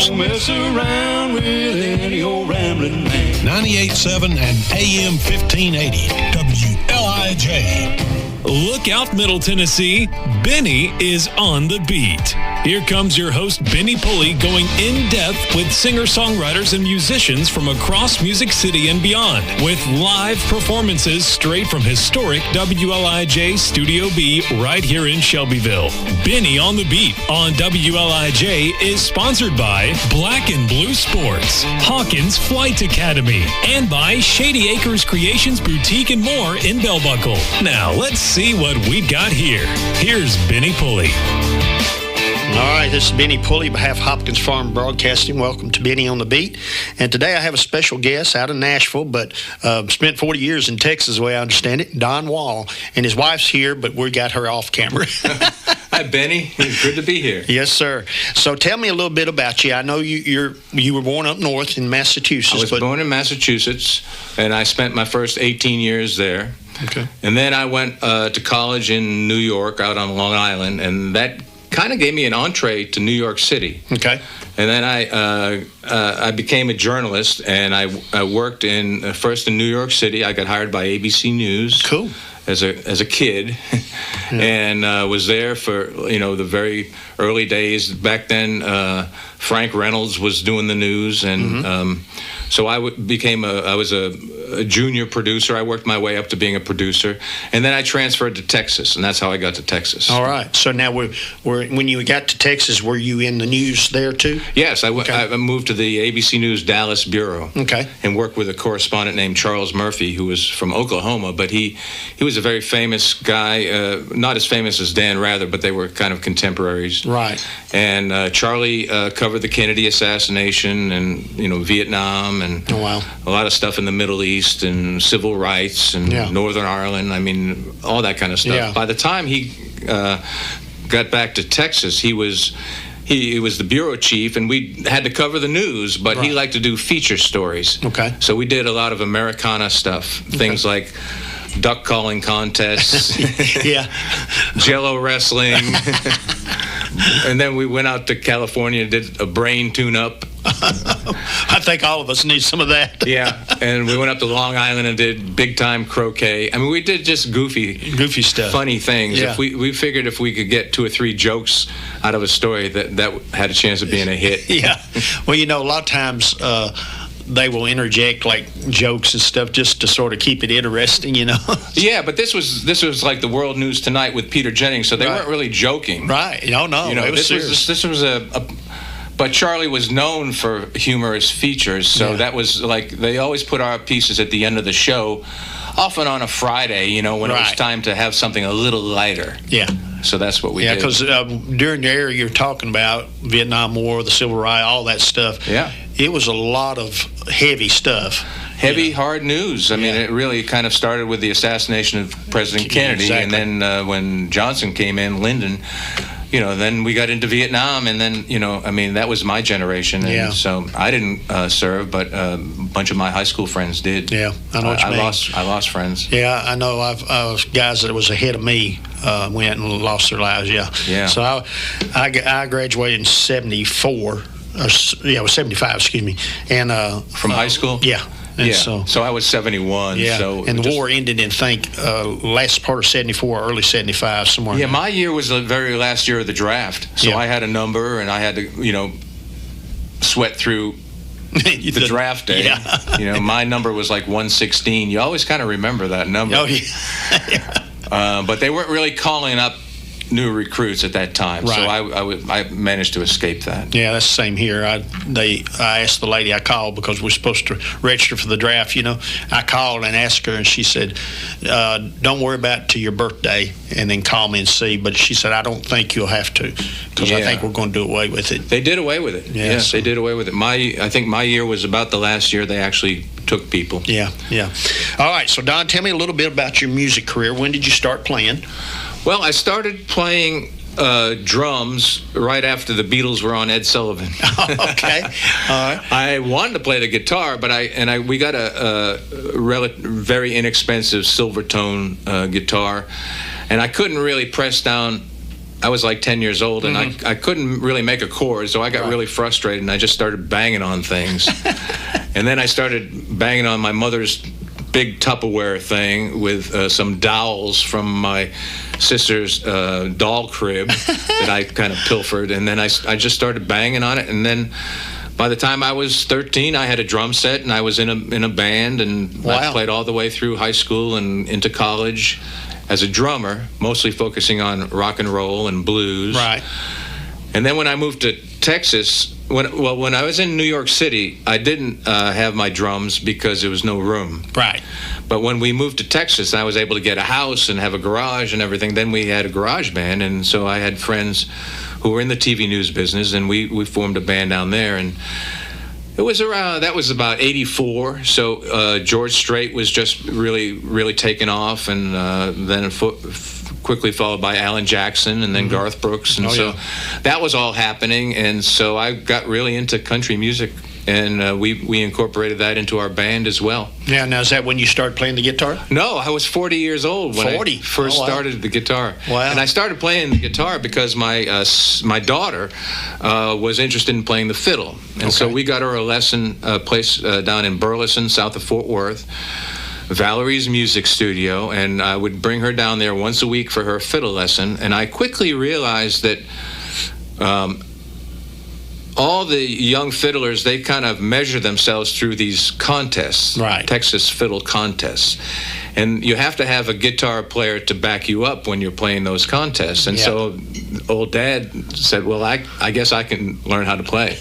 News. Don't mess around with any old rambling man. 98.7 and AM 1580. WLIJ. Look out, Middle Tennessee. Benny is on the beat. Here comes your host, Benny Pulley, going in-depth with singer-songwriters and musicians from across Music City and beyond, with live performances straight from historic WLIJ Studio B right here in Shelbyville. Benny on the Beat on WLIJ is sponsored by Black and Blue Sports, Hawkins Flight Academy, and by Shady Acres Creations Boutique and more in Bell Buckle. Now, let's see what we got here. Here's Benny Pulley. All right, this is Benny Pulley, behalf of Hopkins Farm Broadcasting. Welcome to Benny on the Beat. And today I have a special guest out of Nashville, but spent 40 years in Texas, the way I understand it, Don Wall. And his wife's here, but we got her off camera. Hi, Benny. It's good to be here. Yes, sir. So tell me a little bit about you. I know you were born up north in Massachusetts. I was born in Massachusetts, and I spent my first 18 years there. Okay. And then I went to college in New York, out on Long Island, and that kind of gave me an entree to New York City. Okay. And then I became a journalist, and I worked first in New York City. I got hired by ABC News. Cool. As a kid, and was there for the very early days. Back then, Frank Reynolds was doing the news, and so I was a junior producer. I worked my way up to being a producer, and then I transferred to Texas, and that's how I got to Texas. All right. So now when you got to Texas, were you in the news there too? Yes, I moved to the ABC News Dallas bureau. Okay. And worked with a correspondent named Charles Murphy, who was from Oklahoma, but he was a very famous guy, not as famous as Dan Rather, but they were kind of contemporaries. Right. And Charlie covered the Kennedy assassination and Vietnam and oh, wow. a lot of stuff in the Middle East and civil rights and Northern Ireland. I mean, all that kind of stuff. Yeah. By the time he got back to Texas, he was the bureau chief, and we had to cover the news, but he liked to do feature stories. Okay. So we did a lot of Americana stuff, things like duck calling contests, Jello wrestling, and then we went out to California and did a brain tune-up. I think all of us need some of that. Yeah, and we went up to Long Island and did big-time croquet. I mean, we did just goofy stuff, funny things. Yeah. If we figured if we could get 2 or 3 jokes out of a story, that had a chance of being a hit. Yeah. Well, a lot of times they will interject like jokes and stuff just to sort of keep it interesting, Yeah, but this was like the World News Tonight with Peter Jennings, so they weren't really joking. Right. No. It was serious. This was but Charlie was known for humorous features, so that was like they always put our pieces at the end of the show, often on a Friday, when it was time to have something a little lighter. Yeah. So that's what we did. Yeah, because during the era you're talking about, Vietnam War, the Civil Rights, all that stuff, it was a lot of heavy stuff. Heavy, hard news. I mean, it really kind of started with the assassination of President Kennedy, and then when Johnson came in, Lyndon, then we got into Vietnam, and then, that was my generation. And so I didn't serve, but a bunch of my high school friends did. Yeah, I know what you mean. I lost friends. Yeah, I know. Guys that was ahead of me went and lost their lives, Yeah. So I graduated in 74. It was 75, excuse me. And from high school? Yeah. And so I was 71. Yeah, so and the war ended in, last part of 74, early 75, somewhere. Yeah, my year was the very last year of the draft. So I had a number, and I had to, sweat through the draft day. Yeah. My number was like 116. You always kind of remember that number. Oh, yeah. But they weren't really calling up new recruits at that time, so I managed to escape that. Yeah, that's the same here. I asked the lady I called because we're supposed to register for the draft. I called and asked her, and she said, "Don't worry about it till your birthday, and then call me and see." But she said, "I don't think you'll have to, because I think we're going to do away with it." They did away with it. Yes, they did away with it. I think my year was about the last year they actually took people. Yeah. All right, so Don, tell me a little bit about your music career. When did you start playing? Well, I started playing drums right after the Beatles were on Ed Sullivan. Okay, all right. I wanted to play the guitar, but we got a very inexpensive Silvertone guitar, and I couldn't really press down I was like 10 years old, and I couldn't really make a chord, so I got really frustrated, and I just started banging on things. And then I started banging on my mother's big Tupperware thing with some dowels from my sister's doll crib that I kind of pilfered, and then I just started banging on it, and then by the time I was 13, I had a drum set, and I was in a band, and I played all the way through high school and into college as a drummer, mostly focusing on rock and roll and blues. Right. And then when I moved to Texas, when I was in New York City, I didn't have my drums because there was no room. Right. But when we moved to Texas, I was able to get a house and have a garage and everything. Then we had a garage band, and so I had friends who were in the TV news business, and we formed a band down there. And it was that was about 84, so George Strait was just really taking off, and then quickly followed by Alan Jackson, and then Garth Brooks, and that was all happening, and so I got really into country music, and we incorporated that into our band as well. Yeah, now is that when you started playing the guitar? No, I was 40 years old when I first started the guitar. Wow. And I started playing the guitar because my daughter was interested in playing the fiddle. And so we got her a lesson place down in Burleson, south of Fort Worth, Valerie's Music Studio, and I would bring her down there once a week for her fiddle lesson. And I quickly realized that all the young fiddlers, they kind of measure themselves through these contests, Texas fiddle contests. And you have to have a guitar player to back you up when you're playing those contests. And so old Dad said, well, I guess I can learn how to play.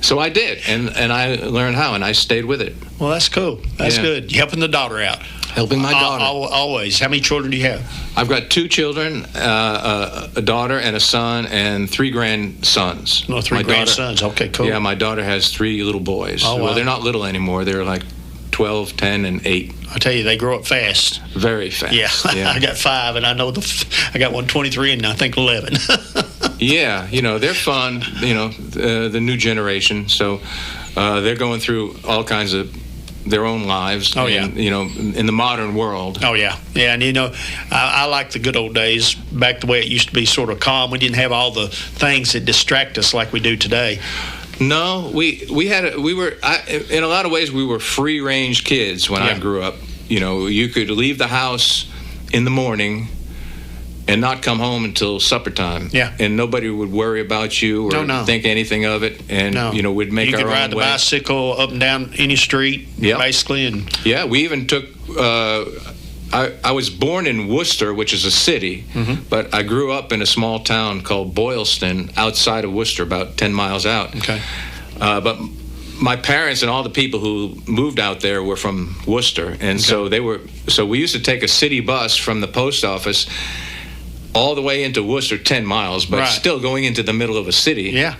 So I did, and I learned how, and I stayed with it. Well, that's cool. That's good. You're helping the daughter out. Helping my daughter. Always. How many children do you have? I've got 2 children, a daughter and a son, and 3 grandsons. No, 3 grandsons. Okay, cool. Yeah, my daughter has 3 little boys. Oh, wow. Well, they're not little anymore. They're like 12, 10, and 8. I tell you, they grow up fast. Very fast. Yeah. I got 5, and I know I got one 23 and I think 11. Yeah, they're fun. The new generation. So they're going through all kinds of their own lives. In the modern world. Oh yeah, and I like the good old days back the way it used to be, sort of calm. We didn't have all the things that distract us like we do today. No, in a lot of ways we were free range kids when I grew up. You could leave the house in the morning and not come home until supper time. Yeah. And nobody would worry about you or think anything of it. And, we'd make our own way. You could ride the bicycle up and down any street, basically. And we even took... I was born in Worcester, which is a city, but I grew up in a small town called Boylston, outside of Worcester, about 10 miles out. Okay. But my parents and all the people who moved out there were from Worcester, and so we used to take a city bus from the post office all the way into Worcester, 10 miles, but still going into the middle of a city. Yeah.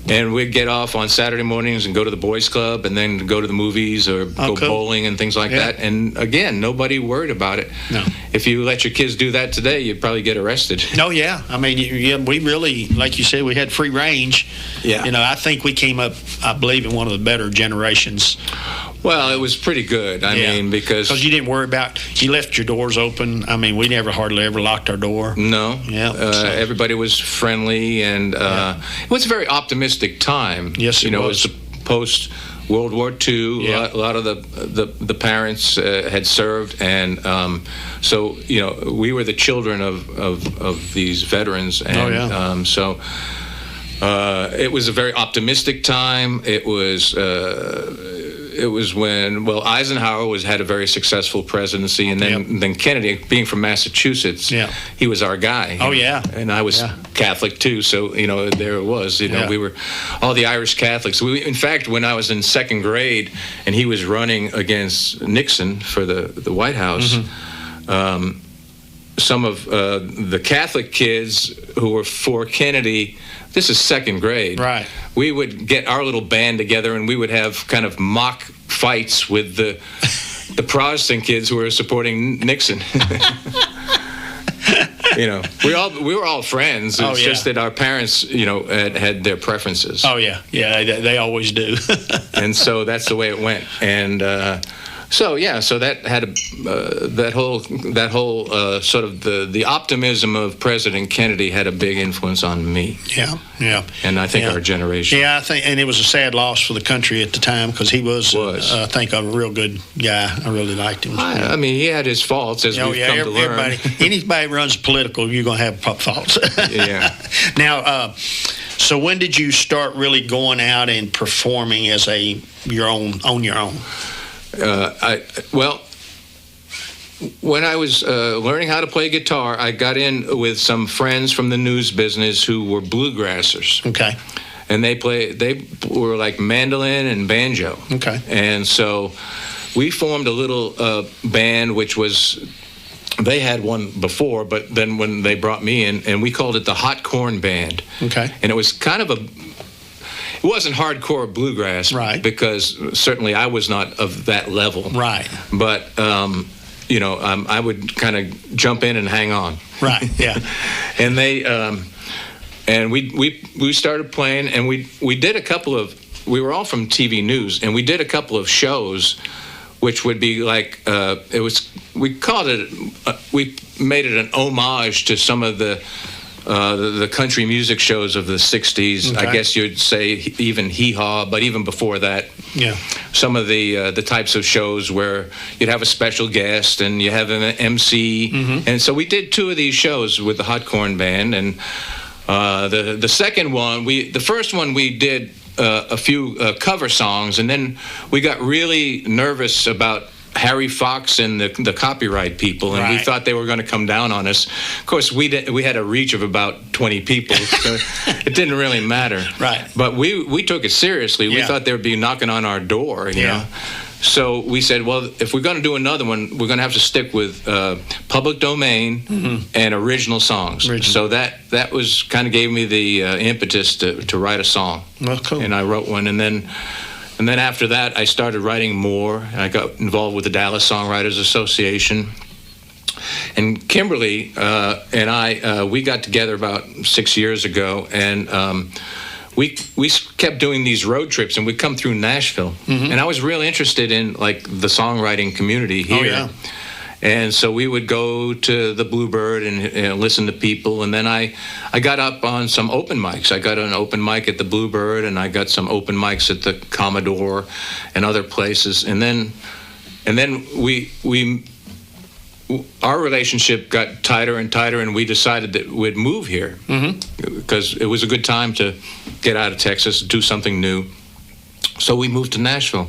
And we'd get off on Saturday mornings and go to the boys' club and then go to the movies or go bowling and things like that. And again, nobody worried about it. No. If you let your kids do that today, you'd probably get arrested. No, yeah. I mean, we really, like you said, we had free range. Yeah. I think we came up, I believe, in one of the better generations. Well, it was pretty good. I mean, because you didn't worry about, you left your doors open. I mean, we never hardly ever locked our door. No. Yeah. Everybody was friendly, and it was a very optimistic time. Yes, it was. It was post World War II. A lot of the parents had served, and so we were the children of these veterans, and so. It was a very optimistic time. It was when Eisenhower had a very successful presidency, and then Kennedy, being from Massachusetts, he was our guy. Oh yeah, and I was Catholic too, so there it was. We were all the Irish Catholics. In fact, when I was in second grade, and he was running against Nixon for the White House. Some of the Catholic kids who were for Kennedy. This is second grade. Right. We would get our little band together, and we would have kind of mock fights with the Protestant kids who were supporting Nixon. We were all friends. It's just that our parents, had their preferences. Oh yeah, they always do. And so that's the way it went. And So that had that whole sort of the optimism of President Kennedy had a big influence on me. Yeah. And I think our generation. Yeah, I think, and it was a sad loss for the country at the time because he was. I think, a real good guy. I really liked him. I mean, he had his faults, as we've come to learn. Anybody runs political, you're going to have faults. Yeah. Now, so when did you start really going out and performing as on your own? When I was learning how to play guitar, I got in with some friends from the news business who were bluegrassers. Okay. And they were like mandolin and banjo. Okay. And so we formed a little band, which was, they had one before, but then when they brought me in, and we called it the Hot Corn Band. Okay. And it was kind of it wasn't hardcore bluegrass. Right. Because certainly I was not of that level. Right. But, I would kind of jump in and hang on. Right, yeah. And they, and we started playing, and we did a couple of, we were all from TV news, and we did a couple of shows, which would be like, we called it, we made it an homage to some of the country music shows of the 60s. Okay. I guess you'd say even hee-haw, but even before that, yeah, some of the types of shows where you'd have a special guest and you have an MC. Mm-hmm. And so we did 2 of these shows with the Hot Corn Band, and the second one, the first one we did a few cover songs, and then we got really nervous about Harry Fox and the copyright people, and we thought they were going to come down on us. Of course, we had a reach of about 20 people, so it didn't really matter. Right. But we took it seriously. We thought they would be knocking on our door, you know. So we said, well, if we're going to do another one, we're going to have to stick with public domain and original songs. So that was kind of gave me the impetus to write a song. Well, cool. And I wrote one, and then after that, I started writing more. I got involved with the Dallas Songwriters Association. And Kimberly and I, we got together about 6 years ago, and we kept doing these road trips, and we'd come through Nashville. Mm-hmm. And I was really interested in, like, the songwriting community here. Oh, yeah. And so we would go to the Bluebird and listen to people. And then I got up on some open mics. I got an open mic at the Bluebird, and I got some open mics at the Commodore and other places. And then our relationship got tighter and tighter, and we decided that we'd move here because it was a good time to get out of Texas, do something new. So we moved to Nashville.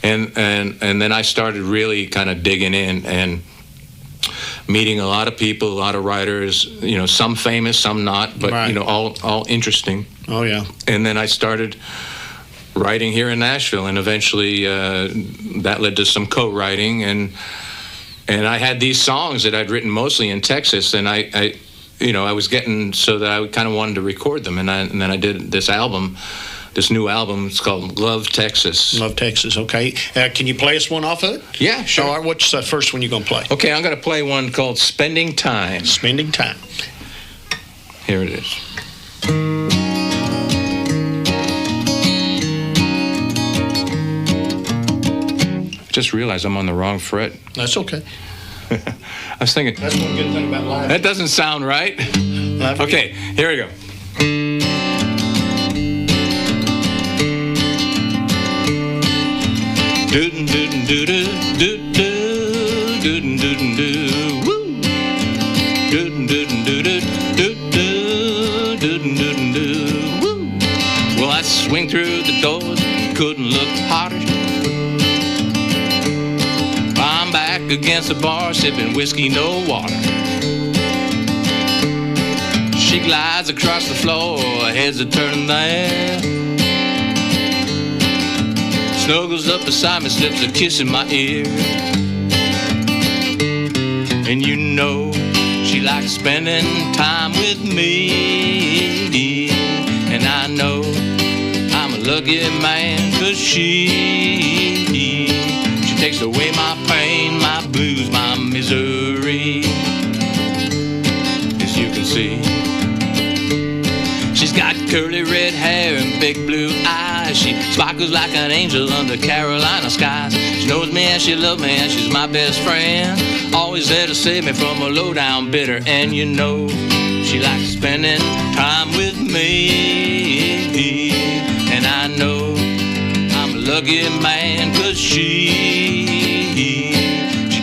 And then I started really kind of digging in and meeting a lot of people, a lot of writers, some famous, some not, but, all interesting. Oh, yeah. And then I started writing here in Nashville, and eventually that led to some co-writing. And I had these songs that I'd written mostly in Texas, and I was getting so that I kind of wanted to record them. And then I did this new album. It's called Love Texas. Love Texas, okay. Can you play us one off of it? Yeah, sure. All right, what's the first one you're going to play? Okay, I'm going to play one called Spending Time. Spending Time. Here it is. I just realized I'm on the wrong fret. That's okay. I was thinking... That's one good thing about live. That doesn't sound right. Okay, here we go. Doodin' doodin' doodin' doodin' doodin' doodin' doo. Woo! Doodin' doodin' doodin' doodin' doodin' doodin' doo. Woo! Well, I swing through the door, couldn't look hotter. I'm back against the bar, sipping whiskey, no water. She glides across the floor, her head's a turning there. Snuggles up beside me, slips a kiss in my ear. And she likes spending time with me. And I know I'm a lucky man, 'cause she takes away my pain, my blues, my misery. As you can see, she's got curly red hair and big blue eyes. She sparkles like an angel under Carolina skies. She knows me and she loves me and she's my best friend. Always there to save me from a low-down bidder. And you know, she likes spending time with me. And I know I'm a lucky man, 'cause she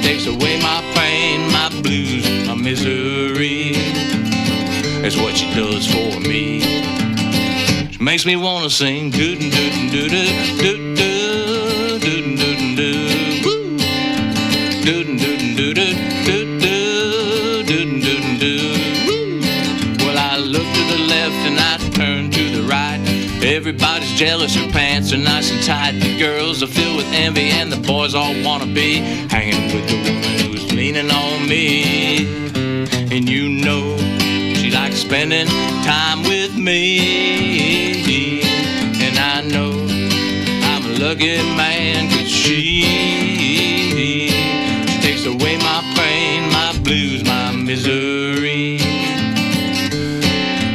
takes away my pain, my blues, my misery. That's what she does for me. She makes me wanna sing doo doo doo doo doo doo doo doo doo doo woo doo doo doo doo doo doo doo doo woo. Well, I look to the left and I turn to the right. Everybody's jealous, her pants are nice and tight. The girls are filled with envy and the boys all wanna be hanging with the woman who's leaning on me. And you know she likes spending time with me. And I know I'm a lucky man, 'cause she takes away my pain, my blues, my misery.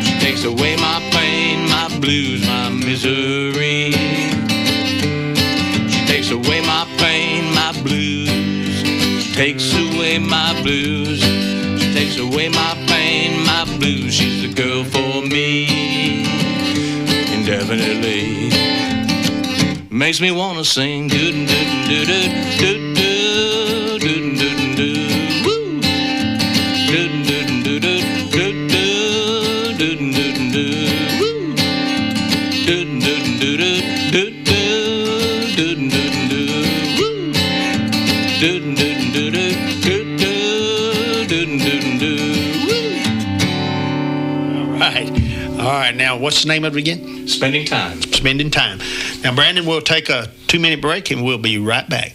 She takes away my pain, my blues, my misery. She takes away my pain, my blues. She takes away my blues. She takes away my pain, my blues. She's the girl for me, indefinitely. Makes me wanna sing doo doo doo doo doo doo doo doo doo woo doo doo doo doo doo doo doo doo doo woo doo doo doo doo doo doo doo doo woo doo doo doo doo doo doo doo woo. All right. Now, what's the name of it again? Spending time. Spending time. Now, Brandon, we'll take a 2-minute break and we'll be right back.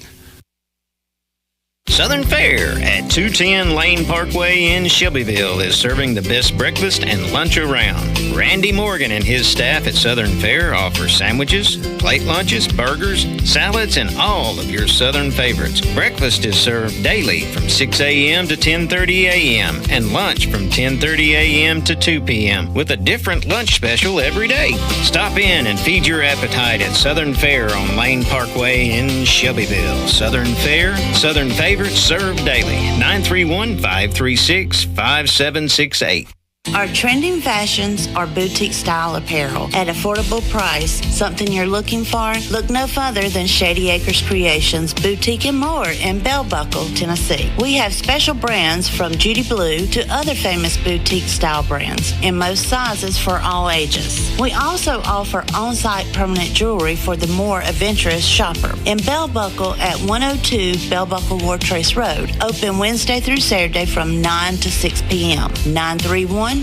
Southern Fare at 210 Lane Parkway in Shelbyville is serving the best breakfast and lunch around. Randy Morgan and his staff at Southern Fare offer sandwiches, plate lunches, burgers, salads, and all of your Southern favorites. Breakfast is served daily from 6 a.m. to 10:30 a.m. and lunch from 10:30 a.m. to 2 p.m. with a different lunch special every day. Stop in and feed your appetite at Southern Fare on Lane Parkway in Shelbyville. Southern Fare, Southern favorites served daily. 931-536-5768. Our trending fashions are boutique-style apparel at affordable price. Something you're looking for? Look no further than Shady Acres Creations Boutique and More in Bell Buckle, Tennessee. We have special brands from Judy Blue to other famous boutique-style brands in most sizes for all ages. We also offer on-site permanent jewelry for the more adventurous shopper. In Bell Buckle at 102 Bell Buckle Wartrace Road. Open Wednesday through Saturday from 9 to 6 p.m. 931-813-3100.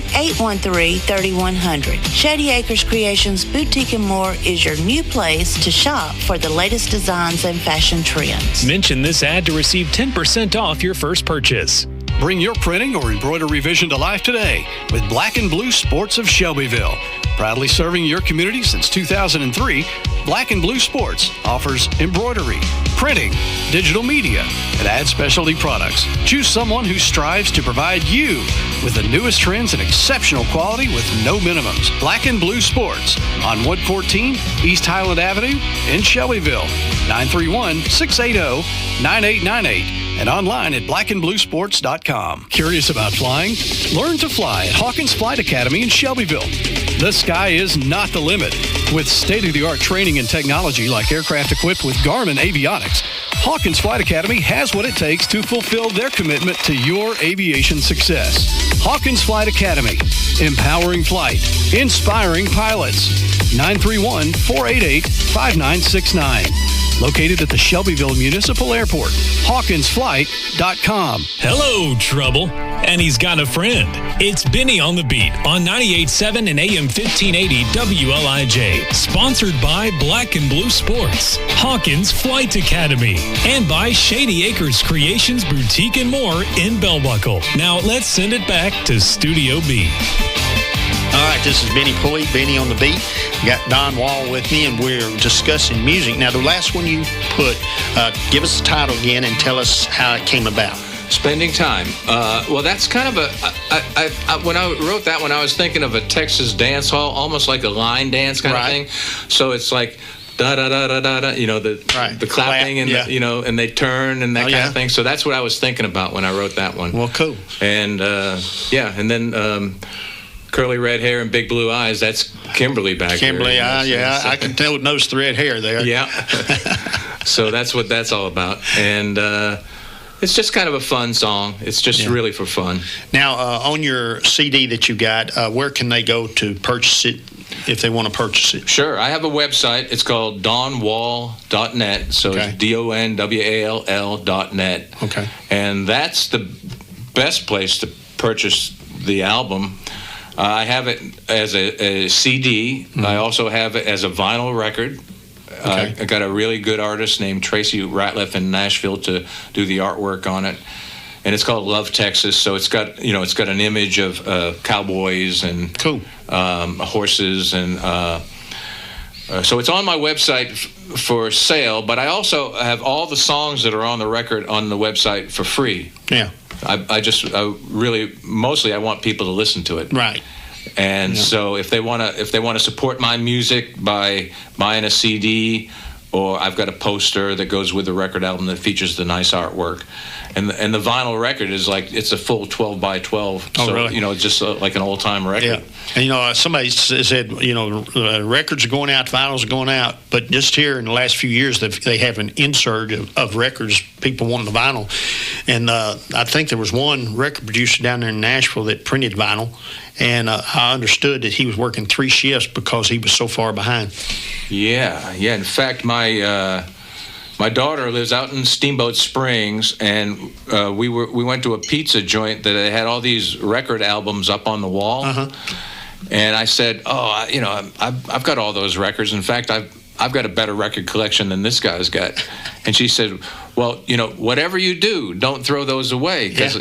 Shady Acres Creations Boutique and More is your new place to shop for the latest designs and fashion trends. Mention this ad to receive 10% off your first purchase. Bring your printing or embroidery vision to life today with Black and Blue Sports of Shelbyville. Proudly serving your community since 2003, Black and Blue Sports offers embroidery, printing, digital media, and ad specialty products. Choose someone who strives to provide you with the newest trends and exceptional quality with no minimums. Black and Blue Sports on Wood 14 East Highland Avenue in Shelbyville. 931-680-9898 and online at blackandbluesports.com. Curious about flying? Learn to fly at Hawkins Flight Academy in Shelbyville. The sky is not the limit. With state-of-the-art training and technology like aircraft equipped with Garmin avionics, Hawkins Flight Academy has what it takes to fulfill their commitment to your aviation success. Hawkins Flight Academy, empowering flight, inspiring pilots. 931-488-5969. Located at the Shelbyville Municipal Airport. HawkinsFlight.com. Hello, Trouble. And he's got a friend. It's Benny on the Beat on 98.7 and AM 1580 WLIJ. Sponsored by Black and Blue Sports, Hawkins Flight Academy, and by Shady Acres Creations Boutique and More in Bell Buckle. Now let's send it back to Studio B. All right, this is Benny Pulley, Benny on the Beat. Got Don Wall with me, and we're discussing music. Now, the last one you put, give us the title again and tell us how it came about. Spending time. Well, that's kind of when I wrote that one, I was thinking of a Texas dance hall, almost like a line dance kind of thing. So it's like da da da da da da, the clapping and the, and they turn and that kind of thing. So that's what I was thinking about when I wrote that one. Well, cool. And and then curly red hair and big blue eyes. That's Kimberly back there. Kimberly, I can tell with those red hair there. Yeah. So that's what that's all about, and it's just kind of a fun song. It's just really for fun. Now, on your CD that you got, where can they go to purchase it if they want to purchase it? Sure. I have a website. It's called donwall.net. So it's DONWALL.net. Okay. And that's the best place to purchase the album. I have it as a CD. Mm-hmm. I also have it as a vinyl record. Okay. I got a really good artist named Tracy Ratliff in Nashville to do the artwork on it, and it's called Love Texas. So it's got an image of cowboys and horses, and so it's on my website for sale. But I also have all the songs that are on the record on the website for free. Yeah, I want people to listen to it. Right. And so if they want to support my music by buying a CD, or I've got a poster that goes with the record album that features the nice artwork, and the vinyl record is like it's a full 12 by 12. Oh, so really? It's just like an old time record. Yeah. And somebody said records are going out, vinyls are going out, but just here in the last few years they have an insert of records, people wanting the vinyl, and I think there was one record producer down there in Nashville that printed vinyl. And I understood that he was working 3 shifts because he was so far behind. Yeah. In fact, my daughter lives out in Steamboat Springs, and we went to a pizza joint that had all these record albums up on the wall. Uh-huh. And I said, I've got all those records. In fact, I've got a better record collection than this guy's got. And she said, well, whatever you do, don't throw those away, because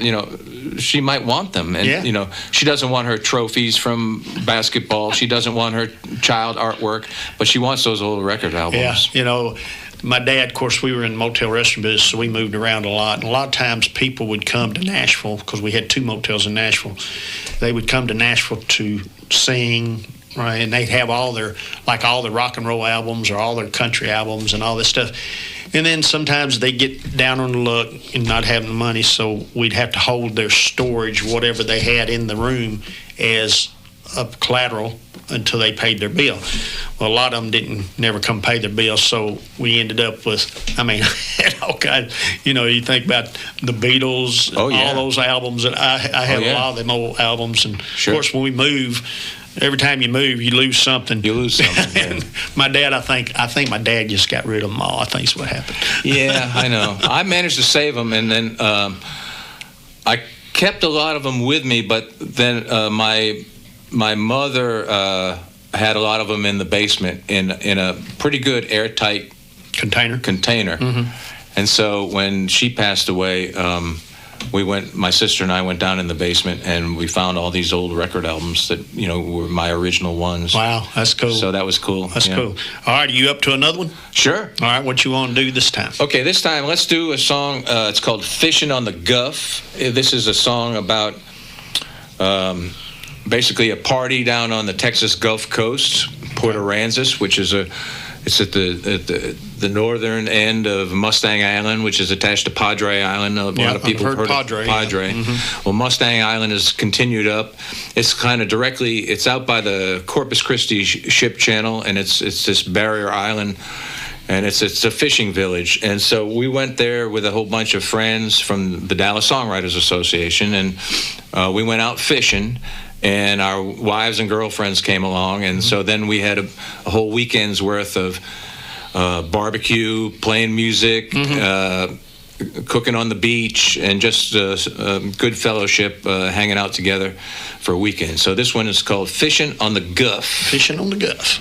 she might want them, and she doesn't want her trophies from basketball, she doesn't want her child artwork, but she wants those old record albums. Yeah, my dad, of course, we were in the motel restaurant business, so we moved around a lot, and a lot of times people would come to Nashville, because we had 2 motels in Nashville. They would come to Nashville to sing, right, and they'd have all the rock and roll albums or all their country albums and all this stuff. And then sometimes they get down on the luck and not having the money, so we'd have to hold their storage, whatever they had in the room, as a collateral until they paid their bill. Well, a lot of them never come pay their bill, so we ended up with, all kinds. You think about the Beatles, all those albums, and I have a lot of them old albums. And of course, when we move, every time you move, you lose something. And my dad, I think my dad just got rid of them all. I think that's what happened. Yeah, I know. I managed to save them, and then I kept a lot of them with me. But then my mother had a lot of them in the basement in a pretty good airtight container. Mm-hmm. And so when she passed away, my sister and I went down in the basement, and we found all these old record albums that, were my original ones. Wow, that's cool. So that was cool. That's cool. All right, are you up to another one? Sure. All right, what you want to do this time? Okay, this time let's do a song. It's called Fishing on the Guff. This is a song about basically a party down on the Texas Gulf Coast, Port Aransas, which is it's at the northern end of Mustang Island, which is attached to Padre Island. A lot of people have heard Padre. Of Padre. Yeah. Mm-hmm. Well, Mustang Island is continued up. It's kind of it's out by the Corpus Christi ship channel, and it's this barrier island, and it's a fishing village. And so we went there with a whole bunch of friends from the Dallas Songwriters Association, and we went out fishing. And our wives and girlfriends came along, and so then we had a whole weekend's worth of barbecue, playing music, cooking on the beach, and just good fellowship, hanging out together for a weekend. So this one is called Fishing on the Guff. Fishing on the Guff.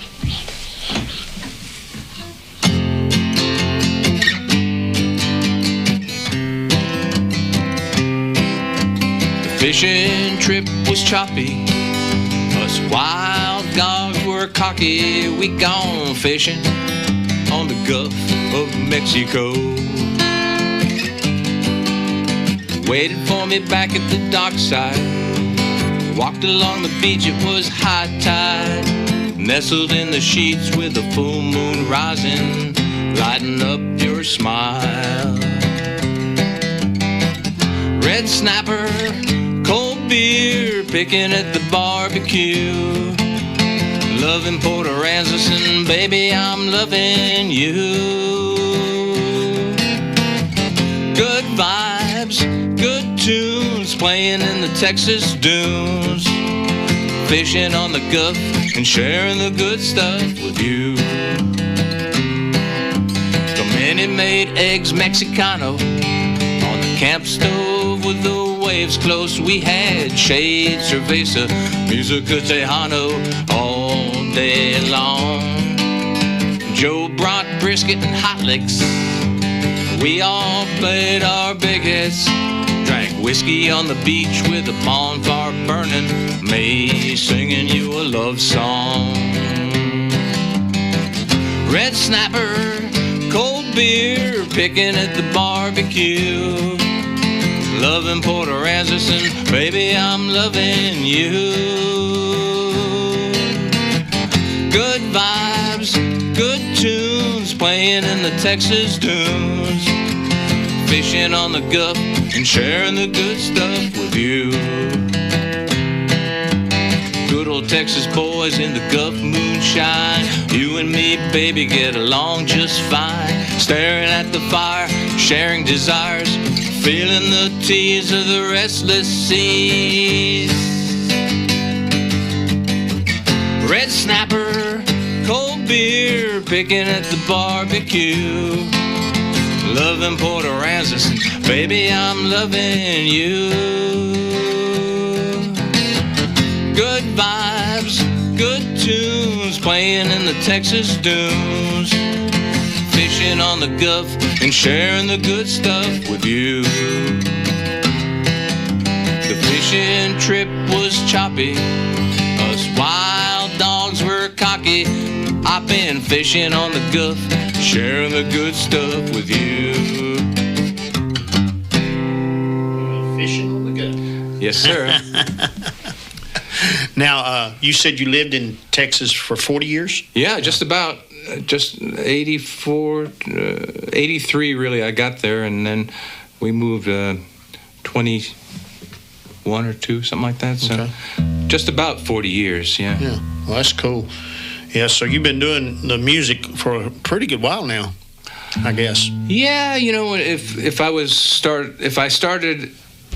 Fishing trip was choppy, us wild dogs were cocky. We gone fishing on the Gulf of Mexico. waited for me back at the dockside. Walked along the beach, it was high tide. Nestled in the sheets with the full moon rising, lighting up your smile. Red snapper, cold beer, picking at the barbecue. Loving Port Aransas, and baby, I'm loving you. Good vibes, good tunes, playing in the Texas dunes. Fishing on the Gulf and sharing the good stuff with you. So many made eggs Mexicano on the camp stove with the waves close. We had shade, cerveza, musica tejano all day long. Joe brought brisket and hot licks. We all played our big hits. Drank whiskey on the beach with a bonfire burning. Me singing you a love song. Red snapper, cold beer, picking at the barbecue. Loving Port Aransas, and baby, I'm loving you. Good vibes, good tunes, playing in the Texas dunes. Fishing on the Gulf and sharing the good stuff with you. Good old Texas boys in the Gulf moonshine. You and me, baby, get along just fine. Staring at the fire, sharing desires, feeling the tease of the restless seas. Red snapper, cold beer, picking at the barbecue. Loving Port Aransas, and baby, I'm loving you. Good vibes, good tunes, playing in the Texas dunes. Fishing on the Gulf and sharing the good stuff with you. The fishing trip was choppy, us wild dogs were cocky. I've been fishing on the Gulf, sharing the good stuff with you. Fishing on the Gulf. Yes, sir. Now, you said you lived in Texas for 40 years? Yeah, just about. Just 84, 83 really, I got there, and then we moved 21 or 2, something like that. So Okay. just about 40 years, yeah. Yeah, well, that's cool. Yeah, so you've been doing the music for a pretty good while now, I guess. Yeah, you know, if I started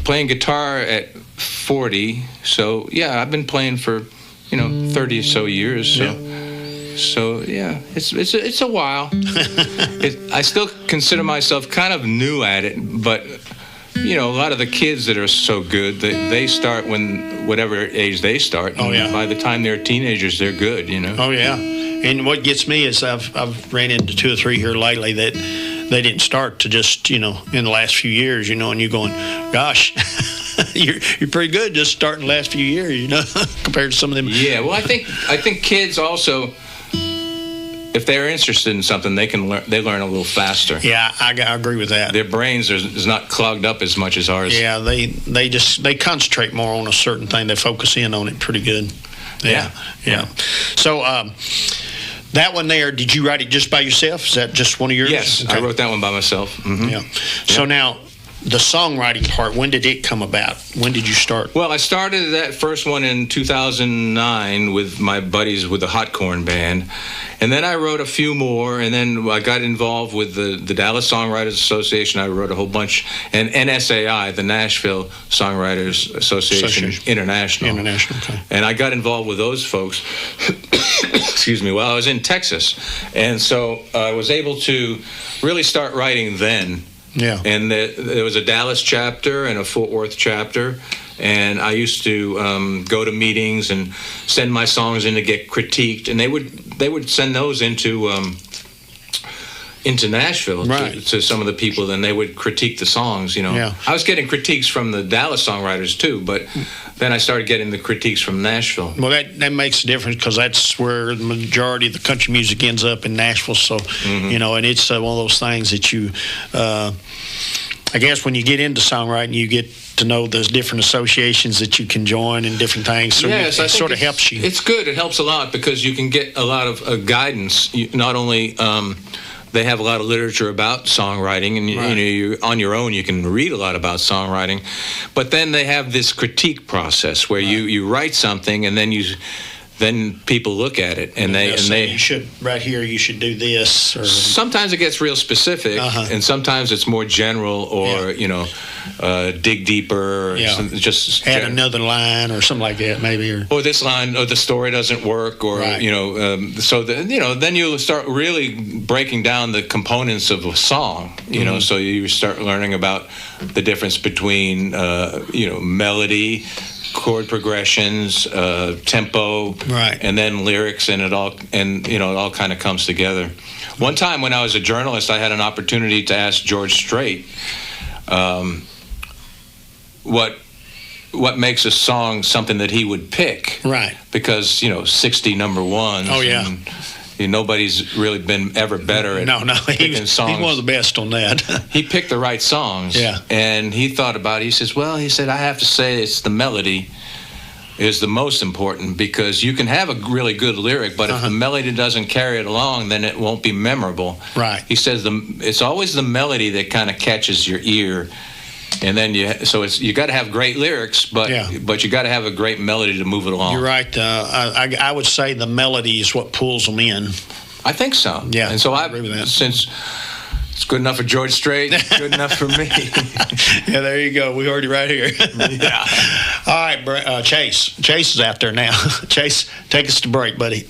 playing guitar at 40, so yeah, I've been playing for, 30 or so years. So. Yeah. So yeah, it's a while. I still consider myself kind of new at it, but a lot of the kids that are so good, they start when whatever age they start. Oh yeah. By the time they're teenagers, they're good. Oh yeah. And what gets me is I've ran into 2 or 3 here lately that they didn't start to just in the last few years, and you're going, gosh. You're pretty good just starting the last few years, compared to some of them. Yeah, well, I think kids also, if they're interested in something, they learn a little faster. Yeah, I agree with that. Their brains is not clogged up as much as ours. Yeah, they concentrate more on a certain thing. They focus in on it pretty good. Yeah. So that one there, did you write it just by yourself? Is that just one of yours? Yes, okay. I wrote that one by myself. Mm-hmm. Yeah. So now, the songwriting part, when did it come about? When did you start? Well, I started that first one in 2009 with my buddies with the Hot Corn Band. And then I wrote a few more, and then I got involved with the Dallas Songwriters Association. I wrote a whole bunch, and NSAI, the Nashville Songwriters Association International. Okay. And I got involved with those folks, excuse me, while I was in Texas. And so I was able to really start writing then. Yeah. And there was a Dallas chapter and a Fort Worth chapter, and I used to go to meetings and send my songs in to get critiqued, and they would send those into Nashville, right, to some of the people, then they would critique the songs, Yeah. I was getting critiques from the Dallas songwriters too, but then I started getting the critiques from Nashville. Well, that makes a difference because that's where the majority of the country music ends up in Nashville. So, and it's one of those things that you, I guess when you get into songwriting, you get to know those different associations that you can join and different things. So yes, it sort of helps you. It's good. It helps a lot because you can get a lot of guidance. Not only they have a lot of literature about songwriting, and you're on your own, you can read a lot about songwriting, but then they have this critique process where you write something and then people look at it and they you should right here. You should do this. Or, sometimes it gets real specific, and sometimes it's more general, or dig deeper, or just add another line or something like that, maybe, or this line, or the story doesn't work, or then you'll start really breaking down the components of a song. So you start learning about the difference between melody, chord progressions, tempo, and then lyrics, and it all kind of comes together. One time when I was a journalist, I had an opportunity to ask George Strait what makes a song something that he would pick. Right. Because 60 number ones. Oh yeah. And nobody's really been ever better at picking songs. He's one of the best on that. He picked the right songs. Yeah. And he thought about it. He said, I have to say it's the melody is the most important, because you can have a really good lyric, but if the melody doesn't carry it along, then it won't be memorable. Right. He says it's always the melody that kind of catches your ear. And then you got to have great lyrics, but you got to have a great melody to move it along. You're right. I would say the melody is what pulls them in. I think so. Yeah. And so I agree with that. Since it's good enough for George Strait, good enough for me. Yeah, there you go. We heard you right here. Yeah. All right, Chase. Chase is out there now. Chase, take us to break, buddy.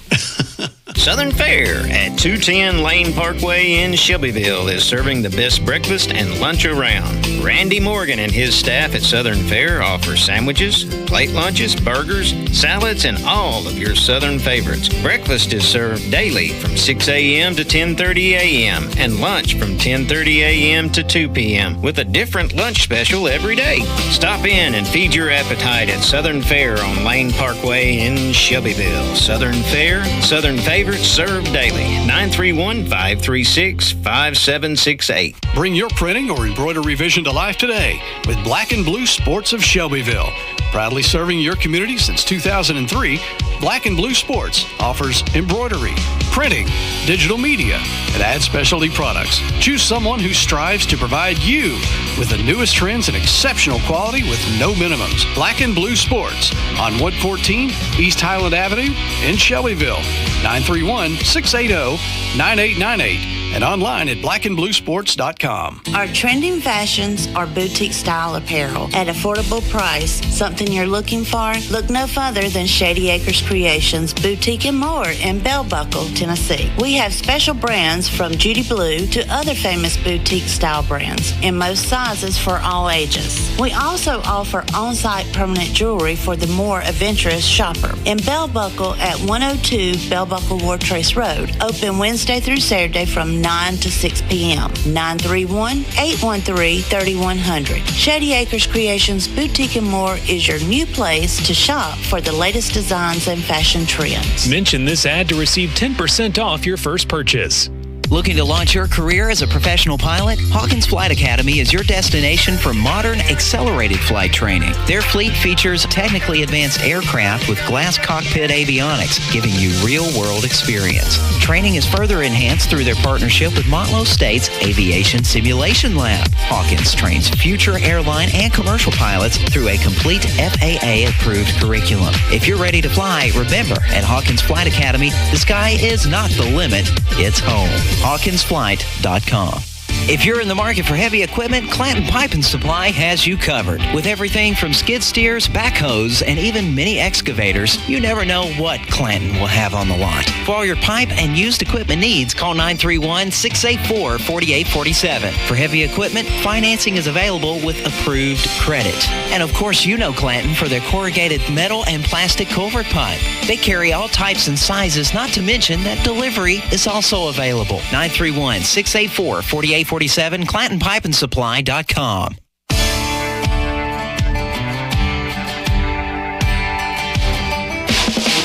Southern Fare at 210 Lane Parkway in Shelbyville is serving the best breakfast and lunch around. Randy Morgan and his staff at Southern Fare offer sandwiches, plate lunches, burgers, salads, and all of your Southern favorites. Breakfast is served daily from 6 a.m. to 10:30 a.m. and lunch from 10:30 a.m. to 2 p.m. with a different lunch special every day. Stop in and feed your appetite at Southern Fare on Lane Parkway in Shelbyville. Southern Fare, Southern favorites served daily. 931-536-5768. Bring your printing or embroidery vision to life today with Black and Blue Sports of Shelbyville. Proudly serving your community since 2003, Black and Blue Sports offers embroidery, printing, digital media, and ad specialty products. Choose someone who strives to provide you with the newest trends and exceptional quality with no minimums. Black and Blue Sports on Wood 14, East Highland Avenue in Shelbyville. 931-680-9898 and online at blackandbluesports.com. Our trending fashions are boutique style apparel at affordable price. Something you're looking for? Look no further than Shady Acres Creations Boutique and More in Bell Buckle, Tennessee. We have special brands from Judy Blue to other famous boutique style brands in most sizes for all ages. We also offer on-site permanent jewelry for the more adventurous shopper. In Bell Buckle at 102 Bell Buckle War Trace Road, open Wednesday through Saturday from 9 to 6 p.m. 931-813-3100. Shady Acres Creations Boutique and More is your new place to shop for the latest designs and fashion trends. Mention this ad to receive 10% off your first purchase. Looking to launch your career as a professional pilot? Hawkins Flight Academy is your destination for modern, accelerated flight training. Their fleet features technically advanced aircraft with glass cockpit avionics, giving you real-world experience. Training is further enhanced through their partnership with Montlow State's Aviation Simulation Lab. Hawkins trains future airline and commercial pilots through a complete FAA-approved curriculum. If you're ready to fly, remember, at Hawkins Flight Academy, the sky is not the limit, it's home. HawkinsFlight.com. If you're in the market for heavy equipment, Clanton Pipe and Supply has you covered. With everything from skid steers, backhoes, and even mini excavators, you never know what Clanton will have on the lot. For all your pipe and used equipment needs, call 931-684-4847. For heavy equipment, financing is available with approved credit. And of course, you know Clanton for their corrugated metal and plastic culvert pipe. They carry all types and sizes, not to mention that delivery is also available. 931-684-4847. ClantonPipeandSupply.com.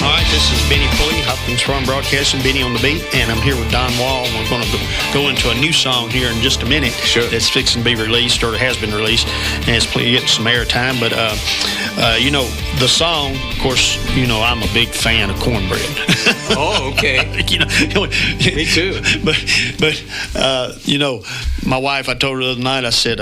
All right, this is Benny Pulley, Hopkins Farm Broadcasting, Benny on the Beat, and I'm here with Don Wall. We're going to go into a new song here in just a minute. Sure. That's fixing to be released, or has been released, and it's getting some airtime. But, you know, the song, of course, you know, I'm a big fan of cornbread. Oh, okay. You know, me too. But you know, my wife, I told her the other night, I said,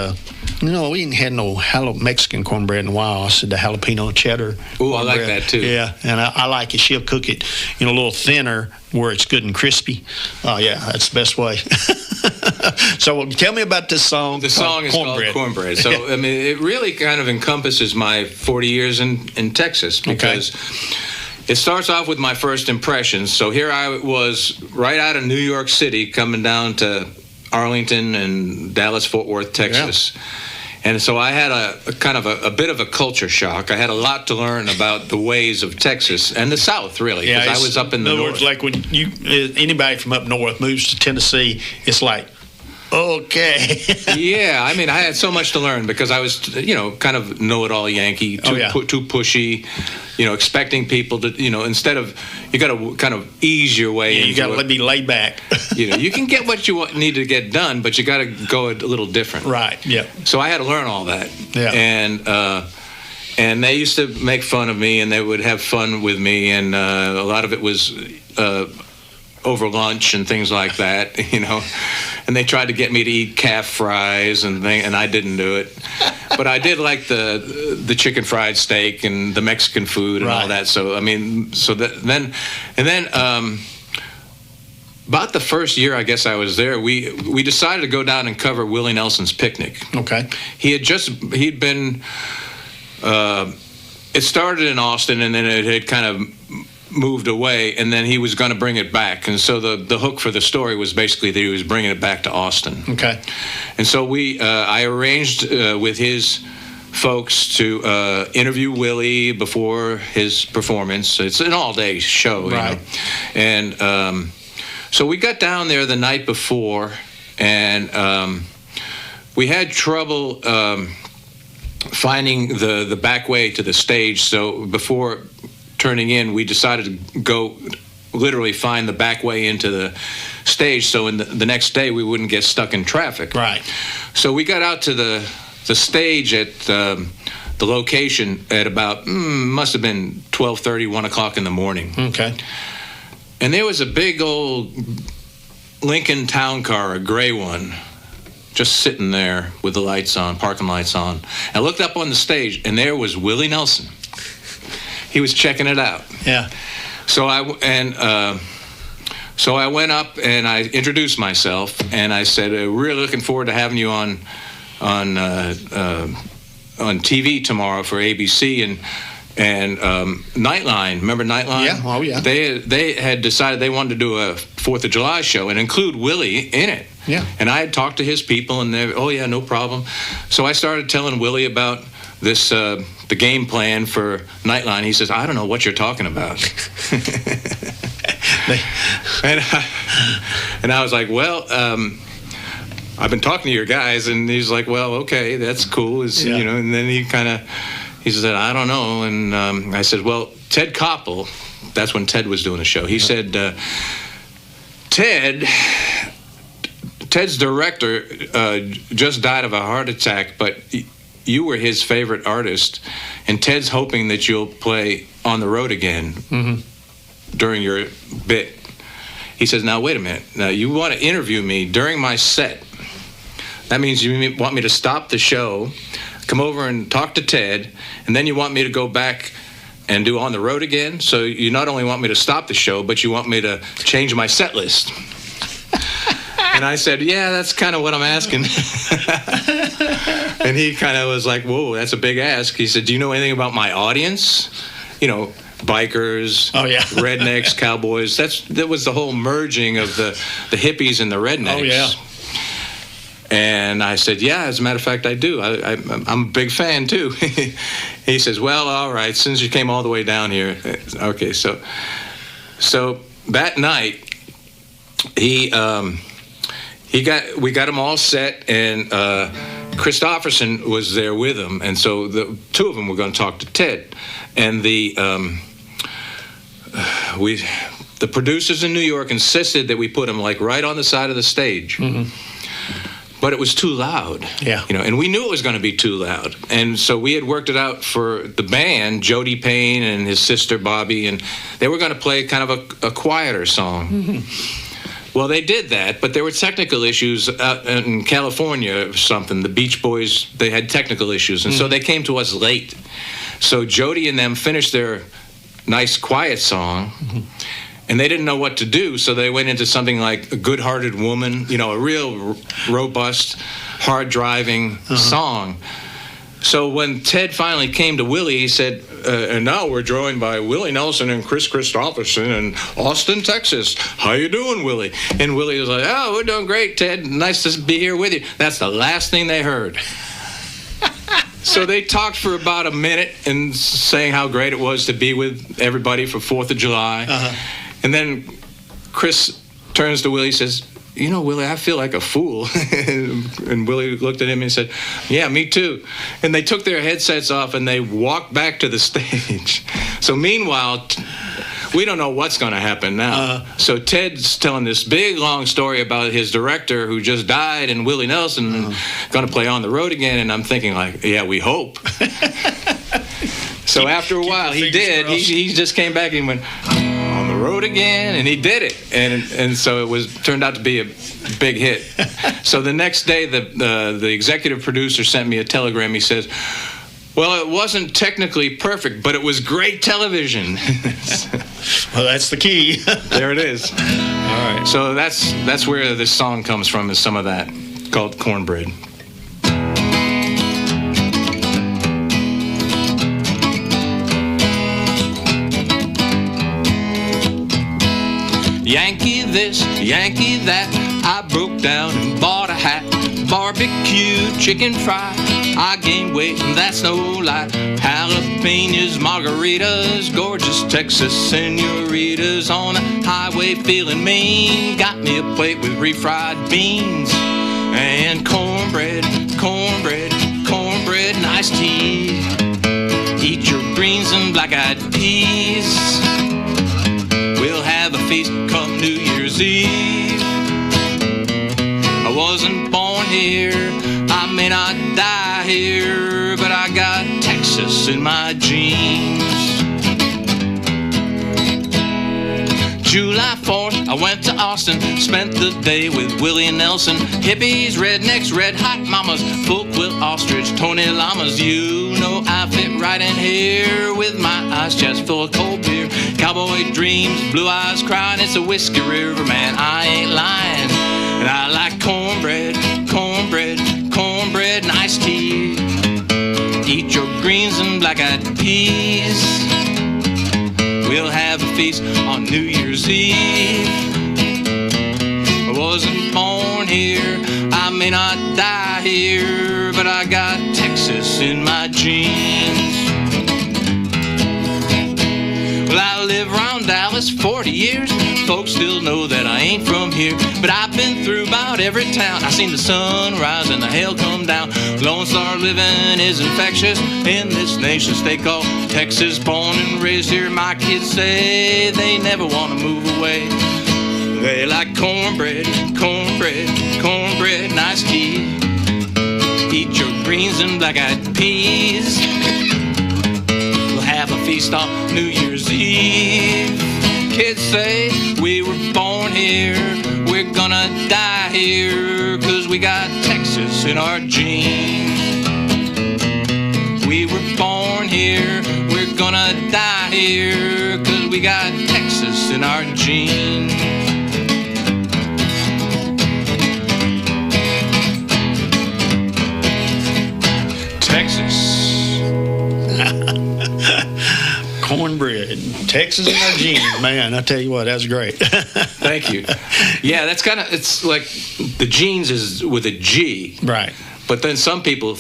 you know, we ain't had no Mexican cornbread in a while. I said the jalapeno cheddar. Oh, I like that too. Yeah, and I like it. She'll cook it, you know, a little thinner where it's good and crispy. Oh, yeah, that's the best way. So tell me about this song. The song is called Cornbread. So, I mean, it really kind of encompasses my 40 years in Texas, because it starts off with my first impressions. So here I was right out of New York City coming down to Arlington and Dallas-Fort Worth, Texas. Yeah. And so I had a kind of a bit of a culture shock. I had a lot to learn about the ways of Texas and the South, really, because I was up in the north. In other words, like when anybody from up north moves to Tennessee, it's like, okay. Yeah, I mean, I had so much to learn because I was, you know, kind of know-it-all Yankee, too pushy, you know, expecting people to, you know, instead of, you got to kind of ease your way into it. You got to be laid back. You know, you can get what you need to get done, but you got to go a little different. Right, yeah. So I had to learn all that. Yeah. And they used to make fun of me, and they would have fun with me, and a lot of it was over lunch and things like that, you know. And they tried to get me to eat calf fries and I didn't do it. But I did like the chicken fried steak and the Mexican food and all that. So I mean, then about the first year I guess I was there, we decided to go down and cover Willie Nelson's Picnic. Okay. He'd been it started in Austin, and then it had kind of moved away, and then he was going to bring it back. And so the hook for the story was basically that he was bringing it back to Austin. Okay. And so I arranged with his folks to interview Willie before his performance. It's an all-day show, right? You know? And so we got down there the night before, and we had trouble finding the back way to the stage. So before turning in, we decided to go literally find the back way into the stage, so in the next day we wouldn't get stuck in traffic. Right. So we got out to the stage at the location at about must have been 12:30, 1 o'clock in the morning. Okay. And there was a big old Lincoln Town Car, a gray one, just sitting there with the lights on, parking lights on. I looked up on the stage, and there was Willie Nelson. He was checking it out. Yeah. So I went up and I introduced myself, and I said, "We're looking forward to having you on TV tomorrow for ABC and Nightline. Remember Nightline? Yeah. Oh yeah. They had decided they wanted to do a 4th of July show and include Willie in it. Yeah. And I had talked to his people, and they, oh yeah, no problem. So I started telling Willie about this the game plan for Nightline. He says, "I don't know what you're talking about." and I was like, "Well, I've been talking to your guys," and he's like, "Well, okay, that's cool." You know, and then he said, "I don't know," and I said, "Well, Ted Koppel," that's when Ted was doing the show. He said, Ted's director just died of a heart attack, but you were his favorite artist, and Ted's hoping that you'll play On the Road Again during your bit. He says, "Now, wait a minute. Now, you want to interview me during my set. That means you want me to stop the show, come over and talk to Ted, and then you want me to go back and do On the Road Again? So you not only want me to stop the show, but you want me to change my set list." And I said, "Yeah, that's kind of what I'm asking." And he kind of was like, "Whoa, that's a big ask." He said, "Do you know anything about my audience? You know, bikers, rednecks, cowboys." That was the whole merging of the hippies and the rednecks. Oh, yeah. And I said, "Yeah, as a matter of fact, I do. I'm a big fan, too." He says, "Well, all right, since you came all the way down here." Okay, so that night, we got him all set, and Christopherson was there with him, and so the two of them were going to talk to Ted, and the producers in New York insisted that we put them like right on the side of the stage. But it was too loud. Yeah. And we knew it was going to be too loud. And so we had worked it out for the band, Jody Payne and his sister Bobby, and they were going to play kind of a quieter song. Well, they did that, but there were technical issues out in California or something. The Beach Boys, they had technical issues, and so they came to us late. So Jody and them finished their nice quiet song, and they didn't know what to do, so they went into something like A Good-Hearted Woman, a real robust, hard-driving song. So when Ted finally came to Willie, he said, and now we're joined by Willie Nelson and Chris Christopherson in Austin, Texas. How you doing, Willie? And Willie was like, oh, we're doing great, Ted. Nice to be here with you. That's the last thing they heard. So they talked for about a minute and saying how great it was to be with everybody for 4th of July. And then Chris turns to Willie and says, Willie, I feel like a fool. And Willie looked at him and said, yeah, me too. And they took their headsets off and they walked back to the stage. So meanwhile, we don't know what's going to happen now. So Ted's telling this big, long story about his director who just died and Willie Nelson going to play On the Road again. And I'm thinking like, yeah, we hope. So after a while, he did. He just came back and went, On the Road again, and he did it. And so it turned out to be a big hit. So the next day, the executive producer sent me a telegram. He says, well, it wasn't technically perfect, but it was great television. Well, that's the key. There it is. All right. So that's where this song comes from, is some of that, called Cornbread. Yankee this, Yankee that, I broke down and bought a hat. Barbecue chicken fry, I gained weight and that's no lie. Jalapenos, margaritas, gorgeous Texas senoritas. On a highway feeling mean, got me a plate with refried beans. And cornbread, cornbread, cornbread and iced tea. Eat your greens and black-eyed peas. We'll have a feast come New Year's Eve. I wasn't born here, I may not die here, but I got Texas in my genes. July 4th, I went to Austin, spent the day with Willie Nelson. Hippies, rednecks, red hot mamas, full quilt ostrich, Tony llamas. I fit right in here with my eyes chest full of cold beer. Cowboy dreams, blue eyes crying, it's a whiskey river, man, I ain't lying. And I like cornbread, cornbread, cornbread and iced tea. Eat your greens and black-eyed peas. We'll have a feast on New Year's Eve. I wasn't born here, I may not die here, but I got Texas in my genes. Well, I live around Dallas 40 years. Folks still know that I ain't from here, but I've been through about every town. I seen the sun rise and the hell come down. Lone Star living is infectious in this nation state called Texas. Born and raised here, my kids say they never want to move away. They like cornbread, cornbread, cornbread and iced tea. Eat your greens and black-eyed peas. We'll have a feast on New Year's Eve. Kids say we were born here, we're gonna die here, 'cause we got Texas in our genes. We were born here, we're gonna die here, 'cause we got Texas in our genes. Texas. Cornbread, Texas in our genes, man. I tell you what, that's great. Thank you. Yeah, that's kind of, it's like the genes is with a G. Right. But then some people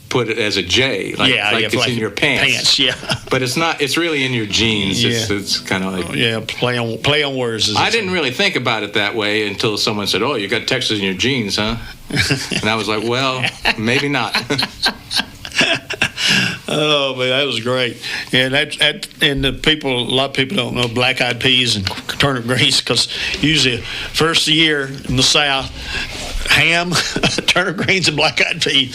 put it as a J, like it's in your pants. Yeah. But it's not, it's really in your genes. Yeah. It's kind of like... Yeah, play on words. I didn't really think about it that way until someone said, oh, you got Texas in your genes, huh? And I was like, well, maybe not. Oh man, that was great. And and a lot of people don't know black-eyed peas and turnip greens, because usually first of the year in the South, ham, turnip greens, and black-eyed peas.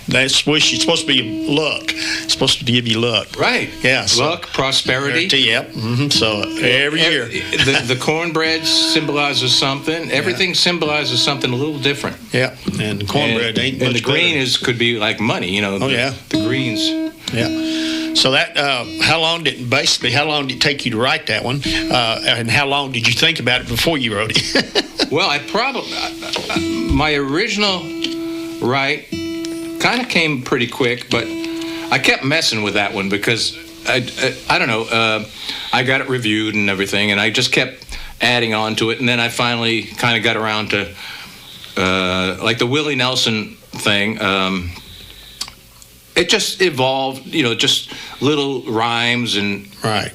That's swishy. It's supposed to be luck. It's supposed to give you luck. Right. Yeah. So, luck, prosperity. Yep. Mm-hmm. So every year. The cornbread symbolizes something. Everything symbolizes something a little different. Yeah. And the cornbread ain't much And the green better. could be like money, the greens. Yeah. So that, how long did it take you to write that one? And how long did you think about it before you wrote it? Well, my original write kind of came pretty quick, but I kept messing with that one because I don't know, I got it reviewed and everything, and I just kept adding on to it, and then I finally kind of got around to like the Willie Nelson thing. It just evolved, just little rhymes and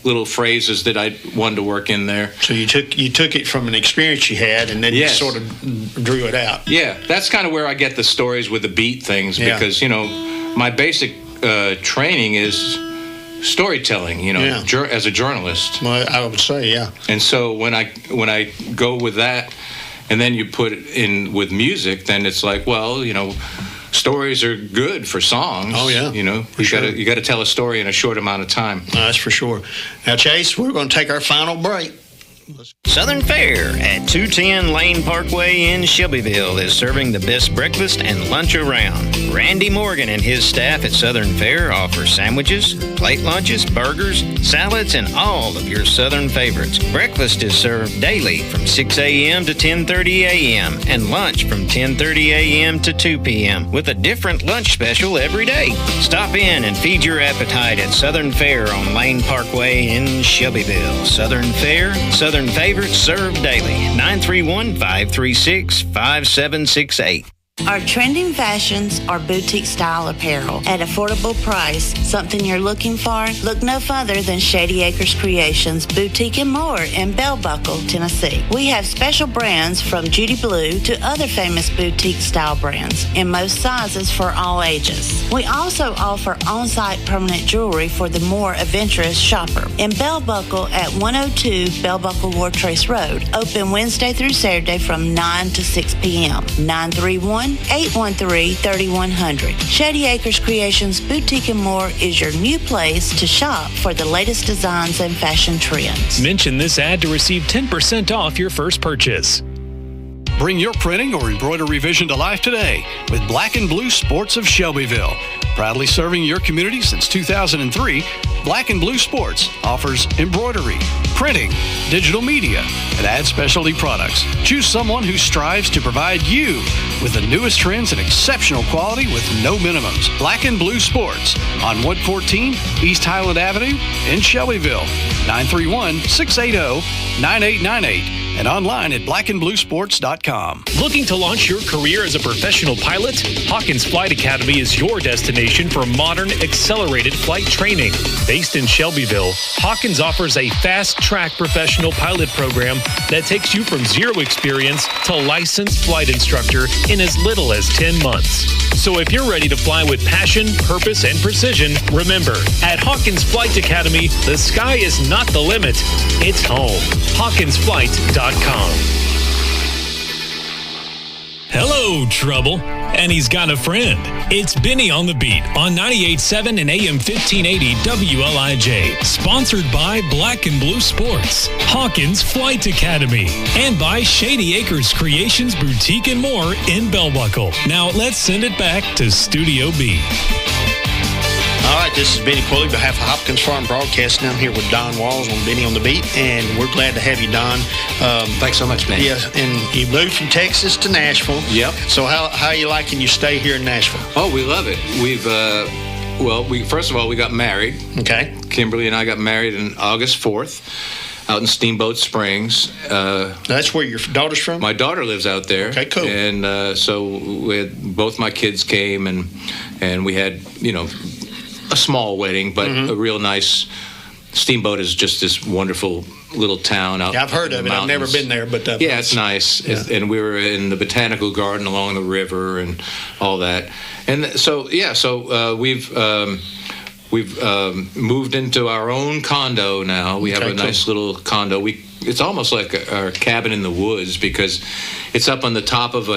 little phrases that I wanted to work in there. So you took it from an experience you had, and then you sort of drew it out. Yeah, that's kind of where I get the stories with the beat things, because my basic training is storytelling. As a journalist. Well, I would say, yeah. And so when I go with that, and then you put it in with music, then it's like, well, stories are good for songs. Oh yeah, you got to tell a story in a short amount of time. That's for sure. Now, Chase, we're going to take our final break. Southern Fare at 210 Lane Parkway in Shelbyville is serving the best breakfast and lunch around. Randy Morgan and his staff at Southern Fare offer sandwiches, plate lunches, burgers, salads, and all of your Southern favorites. Breakfast is served daily from 6 a.m. to 10:30 a.m. and lunch from 10:30 a.m. to 2 p.m. with a different lunch special every day. Stop in and feed your appetite at Southern Fare on Lane Parkway in Shelbyville. Southern Fare, Southern favorites served daily. 931-536-5768. Our trending fashions are boutique style apparel at affordable price. Something you're looking for? Look no further than Shady Acres Creations Boutique and More in Bell Buckle, Tennessee. We have special brands from Judy Blue to other famous boutique style brands in most sizes for all ages. We also offer on-site permanent jewelry for the more adventurous shopper. In Bell Buckle at 102 Bell Buckle War Trace Road. Open Wednesday through Saturday from 9 to 6 p.m. 931-813-3100. Shady Acres Creations Boutique and More is your new place to shop for the latest designs and fashion trends. Mention this ad to receive 10% off your first purchase. Bring your printing or embroidery vision to life today with Black and Blue Sports of Shelbyville. Proudly serving your community since 2003, Black and Blue Sports offers embroidery, printing, digital media, and ad specialty products. Choose someone who strives to provide you with the newest trends and exceptional quality with no minimums. Black and Blue Sports on 114 East Highland Avenue in Shelbyville. 931-680-9898 and online at blackandbluesports.com. Looking to launch your career as a professional pilot? Hawkins Flight Academy is your destination for modern, accelerated flight training. Based in Shelbyville, Hawkins offers a fast-track professional pilot program that takes you from zero experience to licensed flight instructor in as little as 10 months. So if you're ready to fly with passion, purpose, and precision, remember, at Hawkins Flight Academy, the sky is not the limit. It's home. HawkinsFlight.com. Hello, Trouble. And he's got a friend. It's Benny on the Beat on 98.7 and AM 1580 WLIJ. Sponsored by Black and Blue Sports, Hawkins Flight Academy, and by Shady Acres Creations Boutique and More in Bell Buckle. Now let's send it back to Studio B. All right, this is Benny Pulley, behalf of Hopkins Farm Broadcasting. I'm here with Don Walls on Benny on the Beat, and we're glad to have you, Don. Thanks so much, man. Yeah, and you moved from Texas to Nashville. Yep. So how are you liking your stay here in Nashville? Oh, we love it. We've, first of all, we got married. Okay. Kimberly and I got married on August 4th out in Steamboat Springs. That's where your daughter's from? My daughter lives out there. Okay, cool. And so we had, both my kids came, and we had, a small wedding, but a real nice. Steamboat is just this wonderful little town out. Yeah, I've heard of it. I've never been there, but yeah, it's nice. Yeah. And we were in the botanical garden along the river and all that. And so we've we've moved into our own condo now. We have a nice little condo. It's almost like our cabin in the woods because it's up on the top of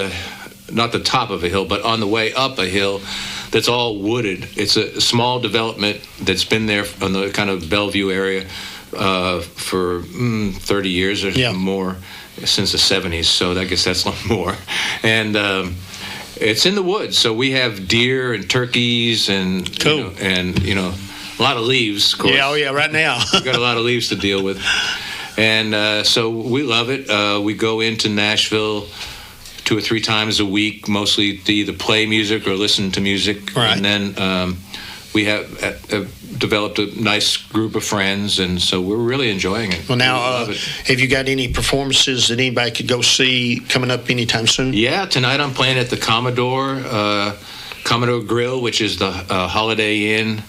not the top of a hill, but on the way up a hill that's all wooded. It's a small development that's been there on the kind of Bellevue area for 30 years or more, since the 70s. So I guess that's a lot more. And it's in the woods, so we have deer and turkeys and a lot of leaves, of course. Yeah, right now. We've got a lot of leaves to deal with. And so we love it. We go into Nashville 2 or 3 times a week, mostly to either play music or listen to music. Right. And then we have developed a nice group of friends, and so we're really enjoying it. Well, now, have you got any performances that anybody could go see coming up anytime soon? Yeah, tonight I'm playing at the Commodore Grill, which is the Holiday Inn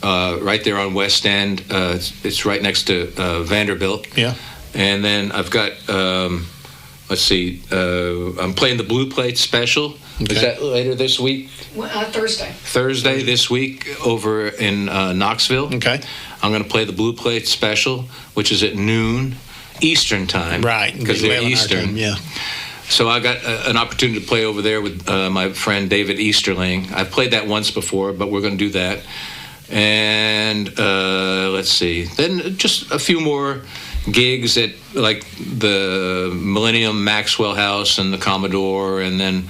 right there on West End. It's right next to Vanderbilt. Yeah. And then I've got, let's see, I'm playing the Blue Plate Special. Okay. Is that later this week? Thursday this week over in Knoxville. Okay. I'm going to play the Blue Plate Special, which is at noon Eastern time. Right. Because they're Eastern. Time, yeah. So I got an opportunity to play over there with my friend David Easterling. I've played that once before, but we're going to do that. And let's see. Then just a few more gigs at like the Millennium Maxwell House and the Commodore, and then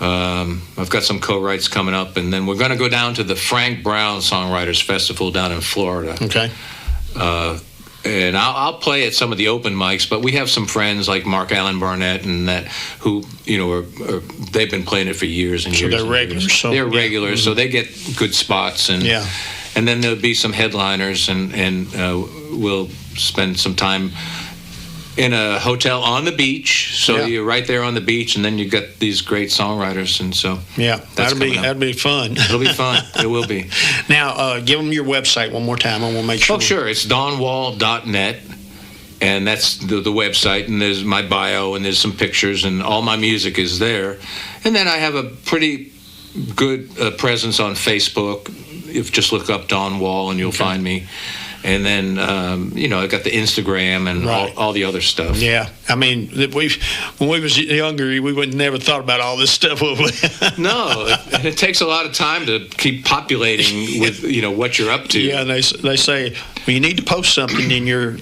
I've got some co-writes coming up, and then we're going to go down to the Frank Brown Songwriters Festival down in Florida. Okay. And I'll play at some of the open mics, but we have some friends like Mark Allen Barnett and that who, they've been playing it for years and years. So they're regulars. So they're regulars, so they get good spots. And and then there'll be some headliners, and we'll spend some time in a hotel on the beach. So you're right there on the beach, and then you got these great songwriters, and so that'd be fun. It'll be fun. It will be. Now, give them your website one more time. I want to make sure. Oh, sure. It's donwall.net, and that's the website. And there's my bio, and there's some pictures, and all my music is there. And then I have a pretty good presence on Facebook. If just look up Don Wall, and you'll find me. And then, I got the Instagram and all the other stuff. Yeah. I mean, when we was younger, we would never thought about all this stuff, would we? No. It takes a lot of time to keep populating with, what you're up to. Yeah, and they say, well, you need to post something, and your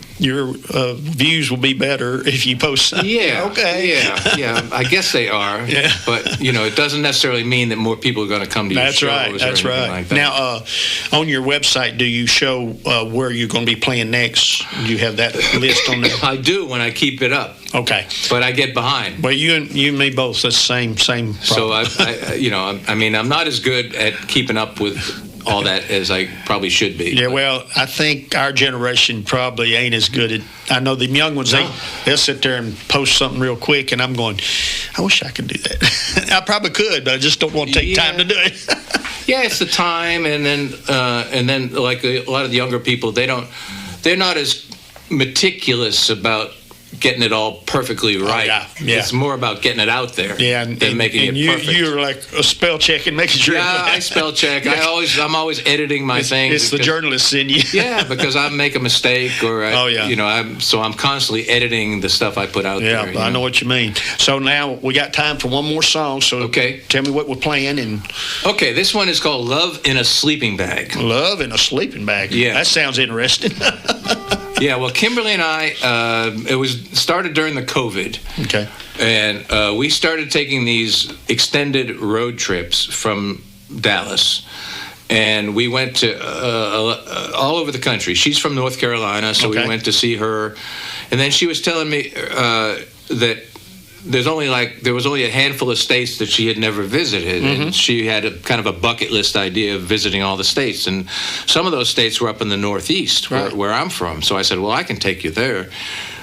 views will be better if you post something. Yeah. Okay. Yeah. I guess they are. Yeah. But, it doesn't necessarily mean that more people are going to come to your shows. That's right. Like that. Now, on your website, do you show where you're going to be playing next? Do you have that list on there? I do when I keep it up. Okay. But I get behind. Well, you and me both. That's the same problem. So I'm not as good at keeping up with all that as I probably should be. Yeah, well, I think our generation probably ain't as good at. I know the young ones, they'll sit there and post something real quick, and I'm going, I wish I could do that. I probably could, but I just don't want to take time to do it. Yeah, it's the time, and then like a lot of the younger people, they're not as meticulous about getting it all perfectly right. Yeah. It's more about getting it out there than making it perfect. You're like a spell check and making sure. Yeah, I spell check. I'm always editing my things. It's the journalist in you. Yeah, because I make a mistake or I'm constantly editing the stuff I put out there. Yeah, I know what you mean. So now we got time for one more song. So tell me what we're playing. Okay, this one is called Love in a Sleeping Bag. Love in a Sleeping Bag. Yeah. That sounds interesting. Yeah, well, Kimberly and I, it was started during the COVID. Okay. And we started taking these extended road trips from Dallas. And we went to all over the country. She's from North Carolina, so we went to see her. And then she was telling me that there was only a handful of states that she had never visited, and she had a kind of a bucket list idea of visiting all the states, and some of those states were up in the Northeast, where I'm from. So I said, well, I can take you there.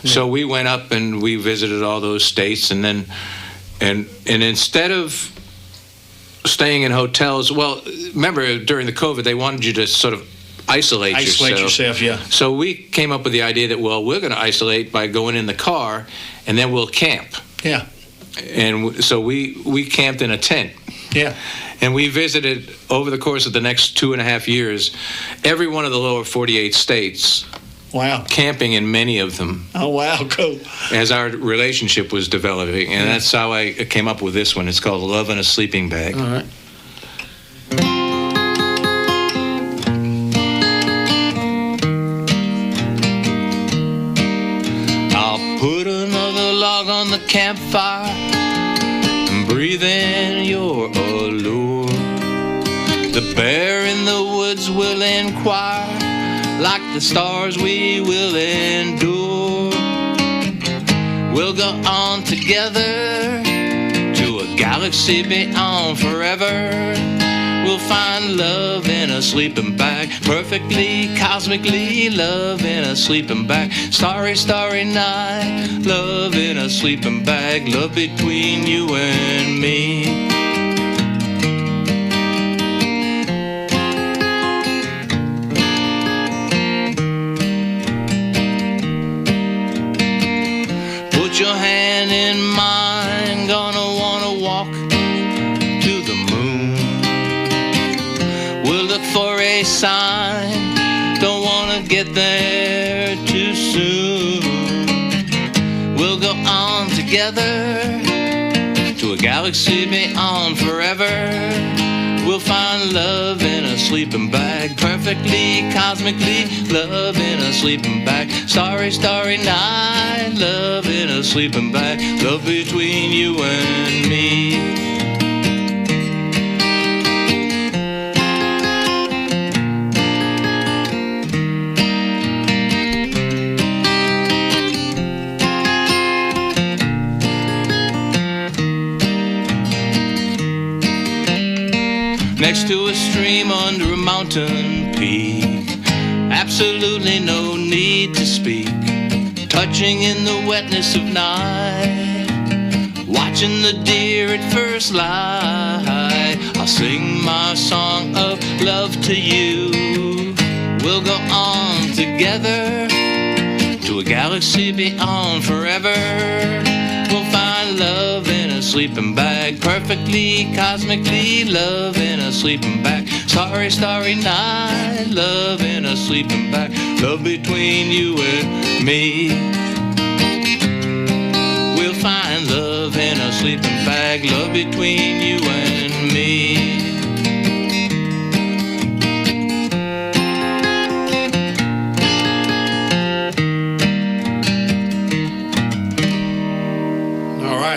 Yeah. So we went up and we visited all those states, and then and instead of staying in hotels, well, remember during the COVID they wanted you to sort of isolate yourself. Yeah. So we came up with the idea that, well, we're going to isolate by going in the car, and then we'll camp. Yeah. And so we camped in a tent. Yeah. And we visited, over the course of the next 2.5 years, every one of the lower 48 states. Wow. Camping in many of them. Oh, wow, cool. As our relationship was developing. And that's how I came up with this one. It's called Love in a Sleeping Bag. All right. I'll put another log on the campfire and breathe in your allure. The bear in the woods will inquire, like the stars we will endure. We'll go on together to a galaxy beyond forever. We'll find love in a sleeping bag, perfectly, cosmically, love in a sleeping bag. Starry, starry night, love in a sleeping bag, love between you and me. Put your hand in mine, gonna wanna walk to the moon. We'll look for a sign, don't wanna get there too soon. We'll go on together to a galaxy beyond forever. We'll find love in a sleeping bag, perfectly, cosmically, love in a sleeping bag. Starry, starry night, love in a sleeping bag, love between you and me. Next to a stream under a mountain peak, absolutely no need to speak. Touching in the wetness of night, watching the deer at first light. I'll sing my song of love to you. We'll go on together to a galaxy beyond forever. We'll find love in a sleeping bag, perfectly, cosmically, love in a sleeping bag. Starry, starry night, love in a sleeping bag, love between you and me. We'll find love in a sleeping bag, love between you and me.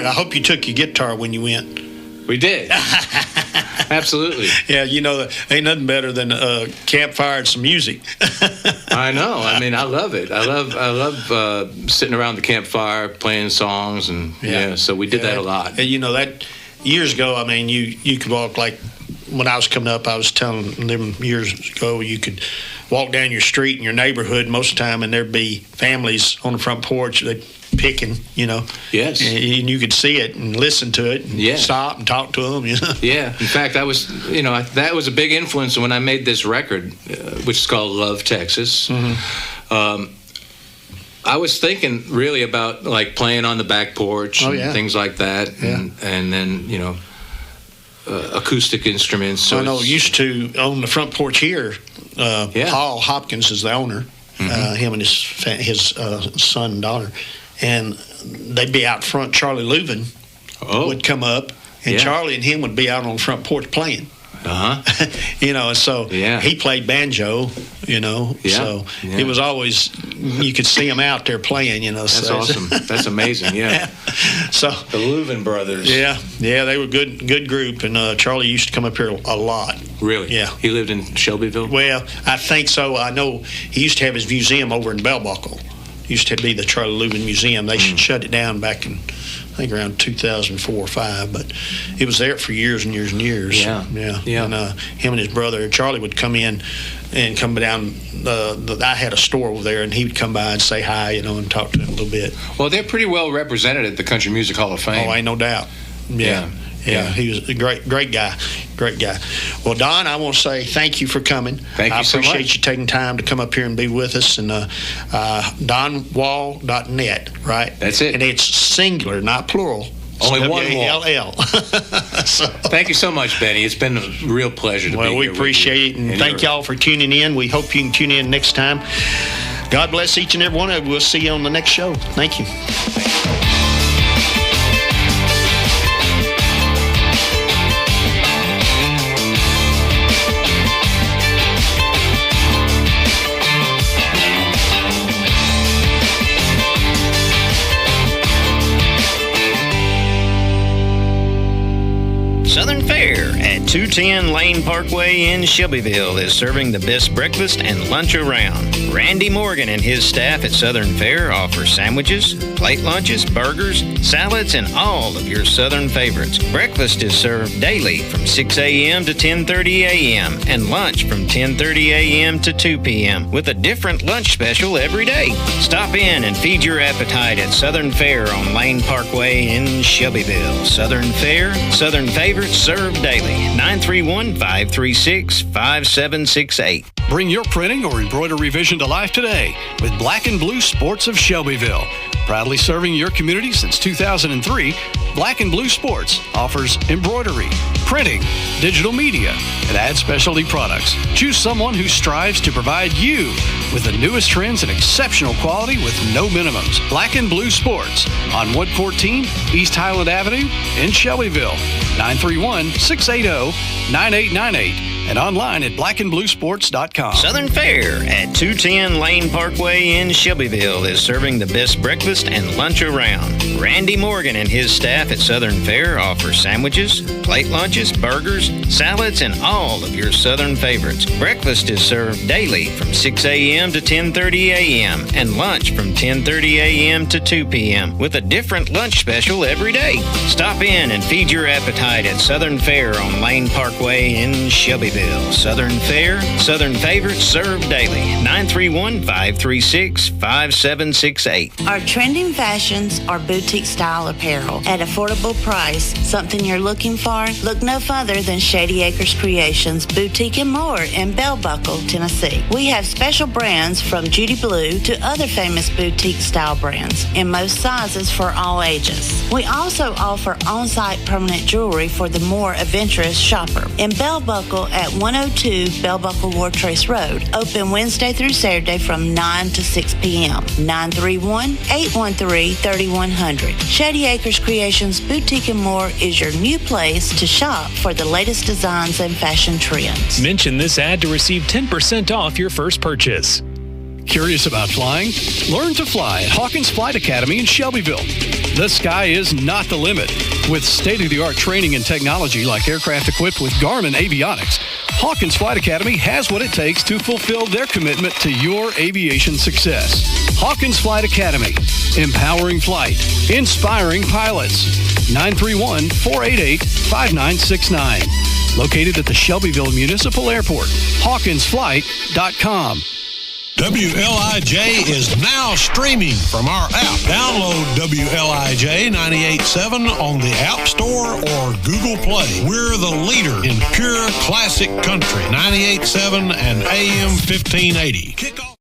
I hope you took your guitar when you went. We did. Absolutely. Yeah, you know, ain't nothing better than a campfire and some music. I know. I mean, I love it. I love sitting around the campfire playing songs, and so we did that a lot. And you know, that years ago, I mean, you could walk, like when I was coming up, I was telling them years ago, you could walk down your street in your neighborhood most of the time, and there'd be families on the front porch that picking, you know. Yes. And you could see it and listen to it and stop and talk to them, you know. Yeah. In fact, that was a big influence when I made this record, which is called Love, Texas. Mm-hmm. I was thinking really about like playing on the back porch and things like that. And then, you know, acoustic instruments. So I know used to on the front porch here, Paul Hopkins is the owner, him and his son and daughter. And they'd be out front. Charlie Louvin would come up, and Charlie and him would be out on the front porch playing. You know, and so he played banjo, you know. So it was always, you could see him out there playing, you know. That's awesome. That's amazing, So the Louvin brothers. Yeah, they were a good group, and Charlie used to come up here a lot. Really? Yeah. He lived in Shelbyville? Well, I think so. I know he used to have his museum over in Bell Buckle. Used to be the Charlie Louvin Museum. They shut it down back in, I think, around 2004 or 5, but it was there for years and years and years. Yeah. And him and his brother Charlie would come in and come down. I had a store over there, and he would come by and say hi, you know, and talk to him a little bit. Well, they're pretty well represented at the Country Music Hall of Fame. Oh, ain't no doubt. Yeah, he was a great guy. Well, Don, I want to say thank you for coming. Thank you so much. I appreciate you taking time to come up here and be with us. And donwall.net, right? That's it. And it's singular, not plural. Only one wall. WALL. So, thank you so much, Benny. It's been a real pleasure to be here. Well, we appreciate it, and thank y'all for tuning in. We hope you can tune in next time. God bless each and every one of you. We'll see you on the next show. Thank you. Southern Fare at 210 Lane Parkway in Shelbyville is serving the best breakfast and lunch around. Randy Morgan and his staff at Southern Fare offer sandwiches, plate lunches, burgers, salads, and all of your Southern favorites. Breakfast is served daily from 6 a.m. to 10:30 a.m. and lunch from 10:30 a.m. to 2 p.m. with a different lunch special every day. Stop in and feed your appetite at Southern Fare on Lane Parkway in Shelbyville. Southern Fare, Southern favorites served daily. 931-536-5768. Bring your printing or embroidery vision to life today with Black and Blue Sports of Shelbyville. Proudly serving your community since 2003, Black and Blue Sports offers embroidery, printing, digital media, and ad specialty products. Choose someone who strives to provide you with the newest trends and exceptional quality with no minimums. Black and Blue Sports on Wood 14, East Highland Avenue in Shelbyville. 931-680-9898 and online at blackandbluesports.com. Southern Fare at 210 Lane Parkway in Shelbyville is serving the best breakfast and lunch around. Randy Morgan and his staff at Southern Fare offer sandwiches, plate lunches, burgers, salads, and all of your Southern favorites. Breakfast is served daily from 6 a.m. to 10:30 a.m. and lunch from 10:30 a.m. to 2 p.m. with a different lunch special every day. Stop in and feed your appetite at Southern Fare on Lane Parkway in Shelbyville. Southern Fare, Southern favorites served daily. 931-536-5768. Our trending fashions are boutique style apparel at affordable price. Something you're looking for? Look no further than Shady Acres Creations Boutique and More in Bell Buckle, Tennessee. We have special brands from Judy Blue to other famous boutique style brands in most sizes for all ages. We also offer on-site permanent jewelry for the more adventurous shopper. In Bell Buckle at 102 Bell Buckle Ward Trace Road, open Wednesday through Saturday from 9 to 6 p.m. 931-813-3100. Shady Acres Creations Boutique and More is your new place to shop for the latest designs and fashion trends. Mention this ad to receive 10% off your first purchase. Curious about flying? Learn to fly at Hawkins Flight Academy in Shelbyville. The sky is not the limit. With state-of-the-art training and technology like aircraft equipped with Garmin avionics, Hawkins Flight Academy has what it takes to fulfill their commitment to your aviation success. Hawkins Flight Academy, empowering flight, inspiring pilots. 931-488-5969. Located at the Shelbyville Municipal Airport. HawkinsFlight.com. WLIJ is now streaming from our app. Download WLIJ 98.7 on the App Store or Google Play. We're the leader in pure classic country. 98.7 and AM 1580. Kick off.